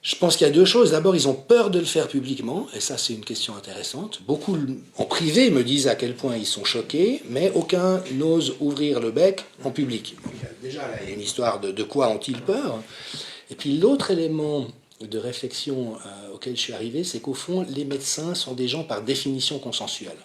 Je pense qu'il y a deux choses. D'abord, ils ont peur de le faire publiquement, et ça c'est une question intéressante. Beaucoup en privé me disent à quel point ils sont choqués, mais aucun n'ose ouvrir le bec en public. Donc, déjà, là, il y a une histoire de quoi ont-ils peur. Et puis l'autre élément de réflexion auquel je suis arrivé, c'est qu'au fond, les médecins sont des gens par définition consensuels.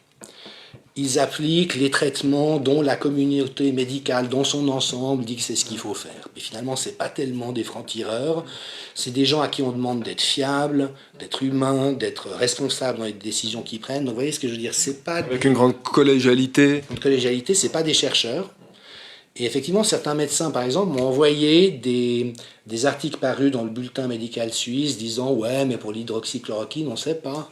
Ils appliquent les traitements dont la communauté médicale, dans son ensemble, dit que c'est ce qu'il faut faire. Mais finalement, ce n'est pas tellement des francs-tireurs. C'est des gens à qui on demande d'être fiables, d'être humains, d'être responsables dans les décisions qu'ils prennent. Donc vous voyez ce que je veux dire, c'est pas... Avec une grande collégialité. Une collégialité, ce n'est pas des chercheurs. Et effectivement, certains médecins, par exemple, m'ont envoyé des articles parus dans le bulletin médical suisse disant « Ouais, mais pour l'hydroxychloroquine, on ne sait pas ».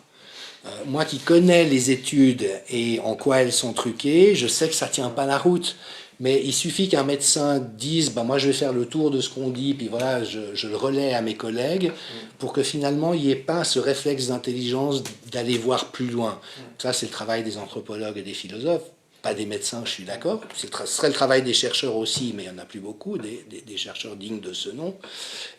Moi qui connais les études et en quoi elles sont truquées, je sais que ça ne tient pas la route. Mais il suffit qu'un médecin dise bah, « moi je vais faire le tour de ce qu'on dit, puis voilà, je le relais à mes collègues », pour que finalement il n'y ait pas ce réflexe d'intelligence d'aller voir plus loin. Ça c'est le travail des anthropologues et des philosophes, pas des médecins, je suis d'accord. Ce serait le travail des chercheurs aussi, mais il n'y en a plus beaucoup, des chercheurs dignes de ce nom.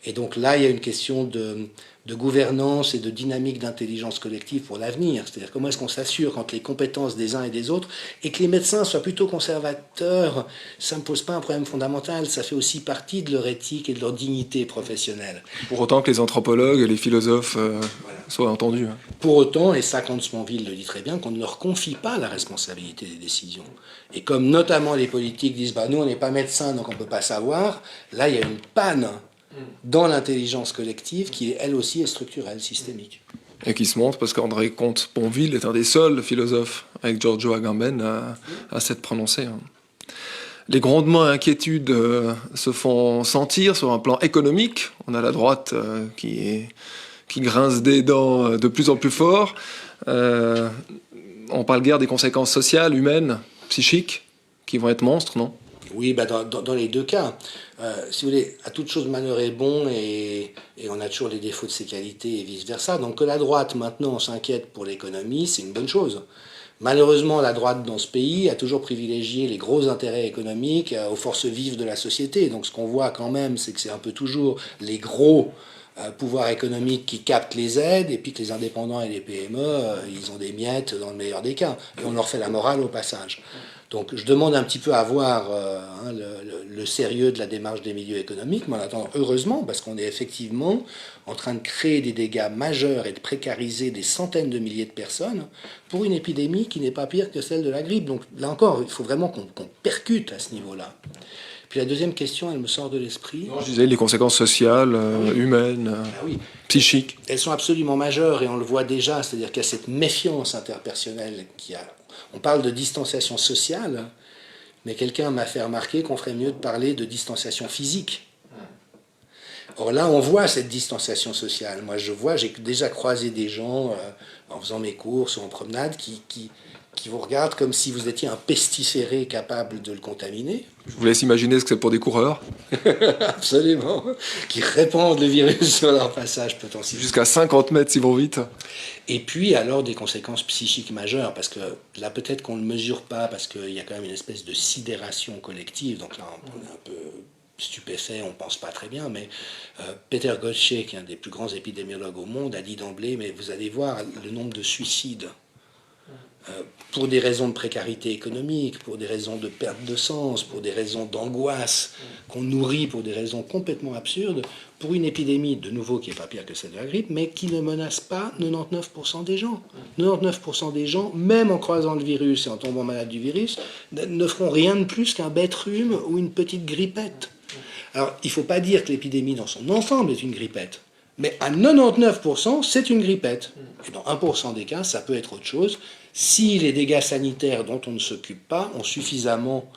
Et donc là il y a une question de gouvernance et de dynamique d'intelligence collective pour l'avenir. C'est-à-dire comment est-ce qu'on s'assure quand les compétences des uns et des autres, et que les médecins soient plutôt conservateurs, ça ne me pose pas un problème fondamental, ça fait aussi partie de leur éthique et de leur dignité professionnelle. Pour autant que les anthropologues et les philosophes soient entendus. Pour autant, et ça Comte-Sponville le dit très bien, qu'on ne leur confie pas la responsabilité des décisions. Et comme notamment les politiques disent bah, « nous on n'est pas médecins donc on ne peut pas savoir », là il y a une panne dans l'intelligence collective qui, elle aussi, est structurelle, systémique. Et qui se montre parce qu'André Comte-Sponville est un des seuls philosophes, avec Giorgio Agamben, à s'être prononcé. Les grondements et inquiétudes se font sentir sur un plan économique. On a la droite qui grince des dents de plus en plus fort. On parle guère des conséquences sociales, humaines, psychiques, qui vont être monstres, non ? Oui, bah dans les deux cas. Si vous voulez, à toute chose malheur est bon et on a toujours les défauts de ses qualités et vice-versa. Donc que la droite maintenant s'inquiète pour l'économie, c'est une bonne chose. Malheureusement, la droite dans ce pays a toujours privilégié les gros intérêts économiques aux forces vives de la société. Donc ce qu'on voit quand même, c'est que c'est un peu toujours les gros pouvoirs économiques qui captent les aides et puis que les indépendants et les PME, ils ont des miettes dans le meilleur des cas. Et on leur fait la morale au passage. Donc je demande un petit peu à voir le sérieux de la démarche des milieux économiques, mais en attendant, heureusement, parce qu'on est effectivement en train de créer des dégâts majeurs et de précariser des centaines de milliers de personnes pour une épidémie qui n'est pas pire que celle de la grippe. Donc là encore, il faut vraiment qu'on percute à ce niveau-là. Puis la deuxième question, elle me sort de l'esprit. Non, je disais les conséquences sociales, humaines, psychiques. Elles sont absolument majeures et on le voit déjà, c'est-à-dire qu'il y a cette méfiance interpersonnelle qui a... On parle de distanciation sociale, mais quelqu'un m'a fait remarquer qu'on ferait mieux de parler de distanciation physique. Or là, on voit cette distanciation sociale. Moi, j'ai déjà croisé des gens en faisant mes courses ou en promenade qui qui vous regardent comme si vous étiez un pestiféré capable de le contaminer. Je vous laisse imaginer ce que c'est pour des coureurs. Absolument. Qui répandent le virus sur leur passage potentiel. Jusqu'à 50 mètres s'ils vont vite. Et puis alors des conséquences psychiques majeures, parce que là peut-être qu'on ne le mesure pas, parce qu'il y a quand même une espèce de sidération collective, donc là on est un peu stupéfait, on ne pense pas très bien, mais Peter Gottsche, qui est un des plus grands épidémiologues au monde, a dit d'emblée, mais vous allez voir le nombre de suicides pour des raisons de précarité économique, pour des raisons de perte de sens, pour des raisons d'angoisse qu'on nourrit pour des raisons complètement absurdes, pour une épidémie, de nouveau, qui n'est pas pire que celle de la grippe, mais qui ne menace pas 99% des gens. 99% des gens, même en croisant le virus et en tombant malade du virus, ne feront rien de plus qu'un bête rhume ou une petite grippette. Alors, il ne faut pas dire que l'épidémie dans son ensemble est une grippette. Mais à 99%, c'est une grippette. Et dans 1% des cas, ça peut être autre chose, si les dégâts sanitaires dont on ne s'occupe pas ont suffisamment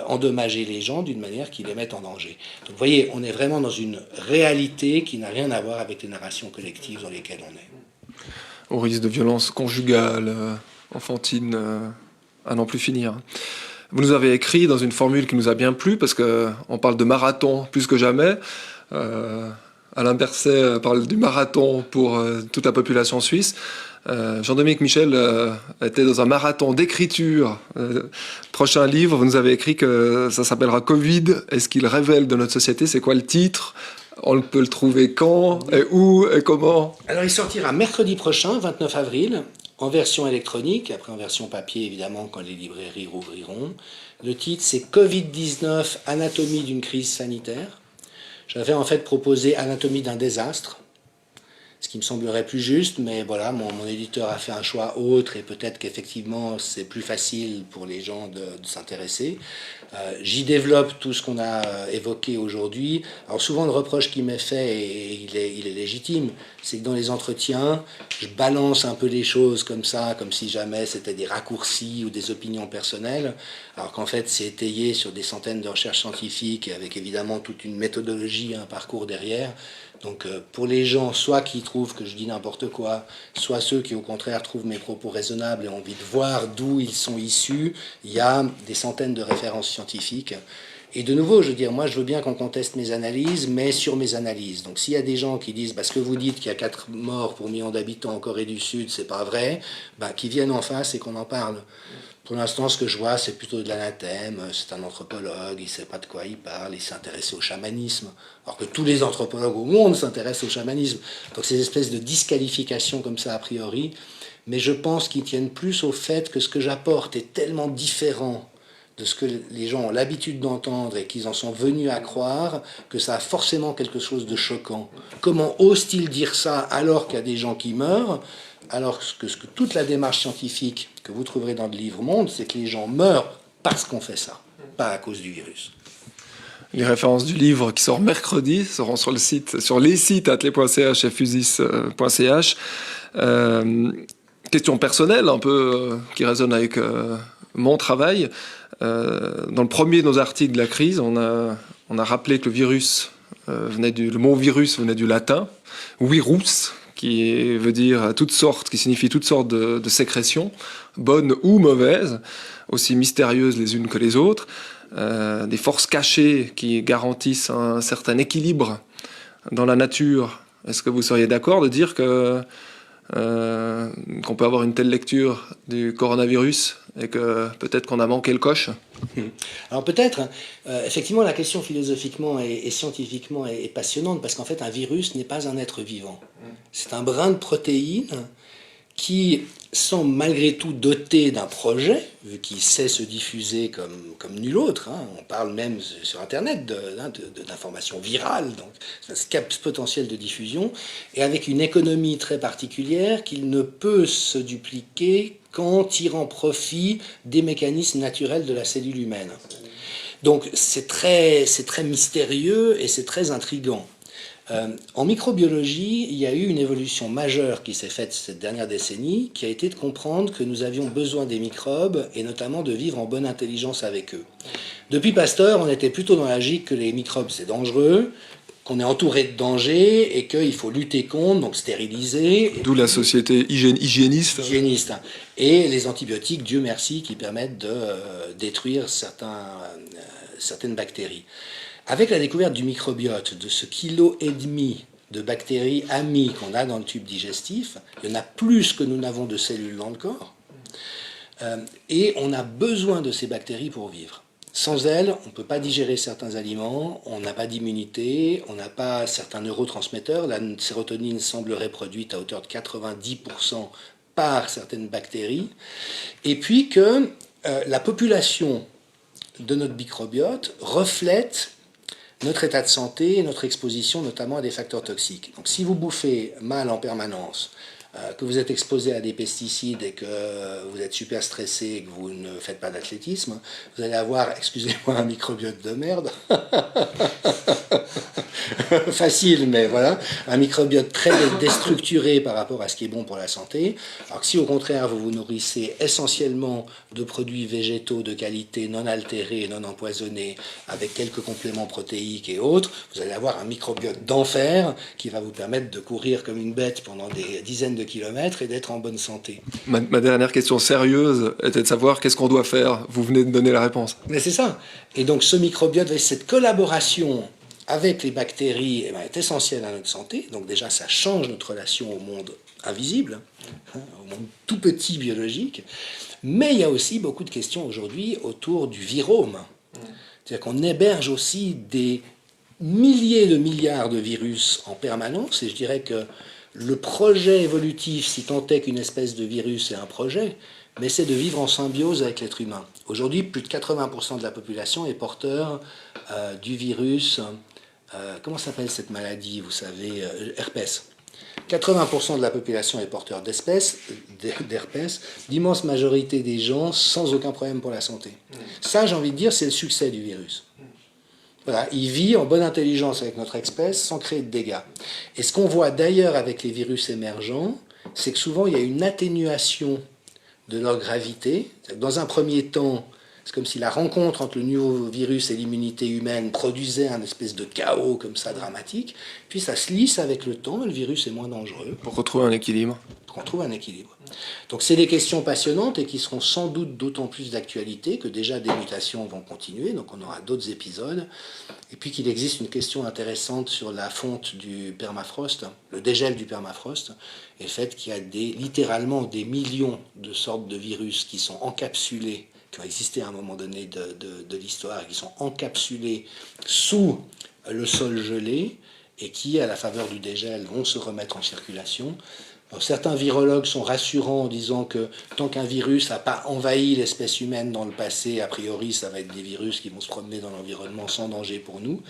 endommagé les gens d'une manière qui les mette en danger. Donc vous voyez, on est vraiment dans une réalité qui n'a rien à voir avec les narrations collectives dans lesquelles on est. Au risque de violence conjugale, enfantine, à n'en plus finir. Vous nous avez écrit dans une formule qui nous a bien plu, parce qu'on parle de marathon plus que jamais. Alain Berset parle du marathon pour toute la population suisse. Jean-Dominique Michel était dans un marathon d'écriture. Prochain livre, vous nous avez écrit que ça s'appellera Covid. Est-ce qu'il révèle de notre société? C'est quoi le titre? On peut le trouver quand, et où, et comment? Alors il sortira mercredi prochain, 29 avril, en version électronique, après en version papier évidemment quand les librairies rouvriront. Le titre c'est Covid-19, anatomie d'une crise sanitaire. J'avais en fait proposé Anatomie d'un désastre, ce qui me semblerait plus juste, mais voilà, mon éditeur a fait un choix autre et peut-être qu'effectivement c'est plus facile pour les gens de s'intéresser. J'y développe tout ce qu'on a évoqué aujourd'hui. Alors souvent le reproche qui m'est fait, et il est légitime, c'est que dans les entretiens, je balance un peu les choses comme ça, comme si jamais c'était des raccourcis ou des opinions personnelles, alors qu'en fait c'est étayé sur des centaines de recherches scientifiques, avec évidemment toute une méthodologie, un parcours derrière. Donc pour les gens, soit qui trouvent que je dis n'importe quoi, soit ceux qui au contraire trouvent mes propos raisonnables et ont envie de voir d'où ils sont issus, il y a des centaines de références scientifiques. Et de nouveau, je veux dire, moi je veux bien qu'on conteste mes analyses, mais sur mes analyses. Donc s'il y a des gens qui disent, parce que vous dites qu'il y a 4 morts pour million d'habitants en Corée du Sud, c'est pas vrai, qu'ils viennent en face et qu'on en parle. Pour l'instant, ce que je vois, c'est plutôt de l'anathème. C'est un anthropologue, il ne sait pas de quoi il parle, il s'est intéressé au chamanisme, alors que tous les anthropologues au monde s'intéressent au chamanisme. Donc ces espèces de disqualifications comme ça a priori, mais je pense qu'ils tiennent plus au fait que ce que j'apporte est tellement différent de ce que les gens ont l'habitude d'entendre et qu'ils en sont venus à croire, que ça a forcément quelque chose de choquant. Comment ose-t-il dire ça alors qu'il y a des gens qui meurent ? Alors que ce que toute la démarche scientifique que vous trouverez dans le livre montre, c'est que les gens meurent parce qu'on fait ça, pas à cause du virus. Les références du livre qui sort mercredi seront sur les sites atelier.ch et fusis.ch. Question personnelle, un peu qui résonne avec mon travail. Dans le premier de nos articles de la crise, on a rappelé que le mot virus venait du latin, virus, qui veut dire qui signifie toutes sortes de sécrétions, bonnes ou mauvaises, aussi mystérieuses les unes que les autres, des forces cachées qui garantissent un certain équilibre dans la nature. Est-ce que vous seriez d'accord de dire qu'on peut avoir une telle lecture du coronavirus et que peut-être qu'on a manqué le coche? Alors peut-être, effectivement, la question philosophiquement et scientifiquement est passionnante, parce qu'en fait, un virus n'est pas un être vivant. C'est un brin de protéines qui semble malgré tout doté d'un projet, vu qu'il sait se diffuser comme nul autre. On parle même sur Internet d'informations virales, donc c'est un potentiel de diffusion, et avec une économie très particulière qu'il ne peut se dupliquer qu'en tirant profit des mécanismes naturels de la cellule humaine. Donc c'est très mystérieux et c'est très intriguant. En microbiologie, il y a eu une évolution majeure qui s'est faite cette dernière décennie, qui a été de comprendre que nous avions besoin des microbes et notamment de vivre en bonne intelligence avec eux. Depuis Pasteur, on était plutôt dans la logique que les microbes c'est dangereux, qu'on est entouré de dangers et qu'il faut lutter contre, donc stériliser. D'où la société hygiéniste. Hygiéniste. Et les antibiotiques, Dieu merci, qui permettent de détruire certaines bactéries. Avec la découverte du microbiote, de ce kilo et demi de bactéries amies qu'on a dans le tube digestif, il y en a plus que nous n'avons de cellules dans le corps. Et on a besoin de ces bactéries pour vivre. Sans elles, on ne peut pas digérer certains aliments, on n'a pas d'immunité, on n'a pas certains neurotransmetteurs. La sérotonine semblerait produite à hauteur de 90% par certaines bactéries. Et puis que la population de notre microbiote reflète notre état de santé et notre exposition notamment à des facteurs toxiques. Donc si vous bouffez mal en permanence, que vous êtes exposé à des pesticides et que vous êtes super stressé et que vous ne faites pas d'athlétisme, vous allez avoir, excusez-moi, un microbiote de merde. Facile, mais voilà, un microbiote très déstructuré par rapport à ce qui est bon pour la santé. Alors que si au contraire vous vous nourrissez essentiellement de produits végétaux de qualité non altérés, non empoisonnés, avec quelques compléments protéiques et autres, vous allez avoir un microbiote d'enfer qui va vous permettre de courir comme une bête pendant des dizaines de kilomètres et d'être en bonne santé. Ma dernière question sérieuse était de savoir qu'est-ce qu'on doit faire. Vous venez de donner la réponse. Mais c'est ça. Et donc ce microbiote, cette collaboration avec les bactéries est essentielle à notre santé. Donc déjà, ça change notre relation au monde invisible, au monde tout petit biologique. Mais il y a aussi beaucoup de questions aujourd'hui autour du virome. C'est-à-dire qu'on héberge aussi des milliers de milliards de virus en permanence. Et je dirais que le projet évolutif, si tant est qu'une espèce de virus est un projet, mais c'est de vivre en symbiose avec l'être humain. Aujourd'hui, plus de 80% de la population est porteur du virus. Comment s'appelle cette maladie, vous savez, herpès. 80% de la population est porteur d'herpès, l'immense majorité des gens sans aucun problème pour la santé. Ça, j'ai envie de dire, c'est le succès du virus. Voilà, il vit en bonne intelligence avec notre espèce sans créer de dégâts. Et ce qu'on voit d'ailleurs avec les virus émergents, c'est que souvent il y a une atténuation de leur gravité. Dans un premier temps, c'est comme si la rencontre entre le nouveau virus et l'immunité humaine produisait un espèce de chaos comme ça dramatique. Puis ça se lisse avec le temps et le virus est moins dangereux. Pour retrouver un équilibre. Pour qu'on trouve un équilibre. Donc c'est des questions passionnantes et qui seront sans doute d'autant plus d'actualité que déjà des mutations vont continuer, donc on aura d'autres épisodes. Et puis qu'il existe une question intéressante sur la fonte du permafrost, le dégel du permafrost, et le fait qu'il y a littéralement des millions de sortes de virus qui sont encapsulés, qui ont existé à un moment donné de l'histoire, et qui sont encapsulés sous le sol gelé, et qui, à la faveur du dégel, vont se remettre en circulation. Alors, certains virologues sont rassurants en disant que tant qu'un virus n'a pas envahi l'espèce humaine dans le passé, a priori, ça va être des virus qui vont se promener dans l'environnement sans danger pour nous.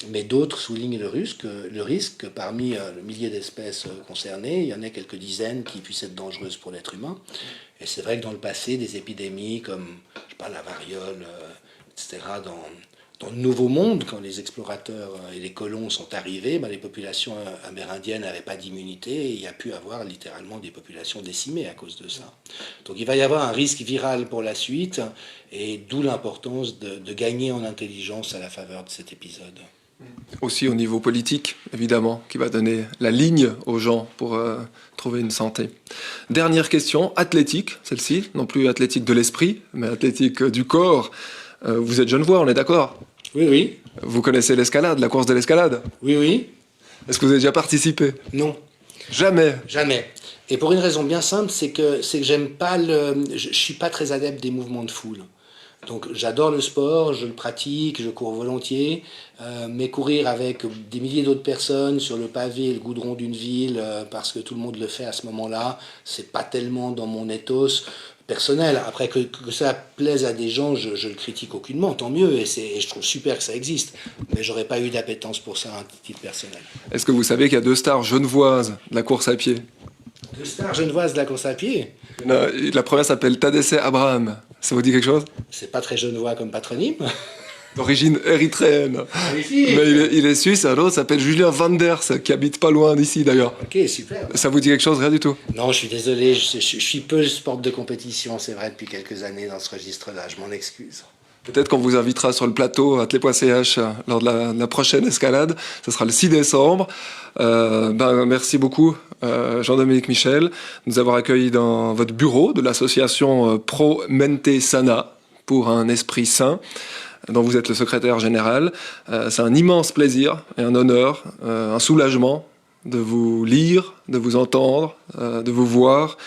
Mais d'autres soulignent le risque que parmi le millier d'espèces concernées, il y en ait quelques dizaines qui puissent être dangereuses pour l'être humain. Et c'est vrai que dans le passé, des épidémies comme je sais pas, la variole, etc., dans le Nouveau Monde, quand les explorateurs et les colons sont arrivés, les populations amérindiennes n'avaient pas d'immunité et il y a pu avoir littéralement des populations décimées à cause de ça. Donc il va y avoir un risque viral pour la suite et d'où l'importance de gagner en intelligence à la faveur de cet épisode. Aussi au niveau politique, évidemment, qui va donner la ligne aux gens pour trouver une santé. Dernière question, athlétique, celle-ci, non plus athlétique de l'esprit, mais athlétique du corps. Vous êtes genevois, on est d'accord ? Oui, oui. Vous connaissez l'escalade, la course de l'escalade ? Oui, oui. Est-ce que vous avez déjà participé ? Non. Jamais. Jamais. Et pour une raison bien simple, c'est que j'aime pas je suis pas très adepte des mouvements de foule. Donc j'adore le sport, je le pratique, je cours volontiers, mais courir avec des milliers d'autres personnes sur le pavé et le goudron d'une ville, parce que tout le monde le fait à ce moment-là, c'est pas tellement dans mon ethos personnel. Après que ça plaise à des gens, je le critique aucunement, tant mieux, et je trouve super que ça existe, mais j'aurais pas eu d'appétence pour ça à titre personnel. Est-ce que vous savez qu'il y a 2 stars genevoises de la course à pied ? 2 stars genevoises de la course à pied ? La première s'appelle Tadesse Abraham. Ça vous dit quelque chose ? C'est pas très genevois comme patronyme. D'origine érythréenne. Magnifique. Mais il est suisse, et l'autre s'appelle Julien Vanders, qui habite pas loin d'ici d'ailleurs. Ok, super. Ça vous dit quelque chose ? Rien du tout ? Non, je suis désolé, je suis peu sport de compétition, c'est vrai, depuis quelques années dans ce registre-là, je m'en excuse. Peut-être qu'on vous invitera sur le plateau athlé.ch lors de la prochaine escalade. Ce sera le 6 décembre. Merci beaucoup, Jean-Dominique Michel, de nous avoir accueillis dans votre bureau de l'association Pro Mente Sana pour un esprit sain, dont vous êtes le secrétaire général. C'est un immense plaisir et un honneur, un soulagement de vous lire, de vous entendre, de vous voir,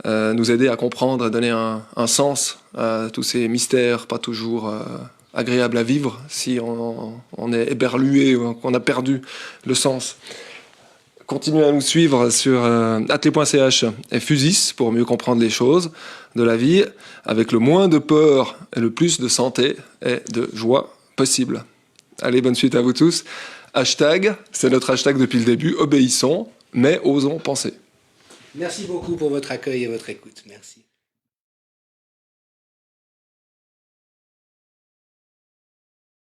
nous aider à comprendre et donner un sens à tous ces mystères pas toujours agréables à vivre si on est éberlué ou qu'on a perdu le sens. Continuez à nous suivre sur athlé.ch et Fusis pour mieux comprendre les choses de la vie avec le moins de peur et le plus de santé et de joie possible. Allez, bonne suite à vous tous. Hashtag, c'est notre hashtag depuis le début, obéissons, mais osons penser. Merci beaucoup pour votre accueil et votre écoute. Merci.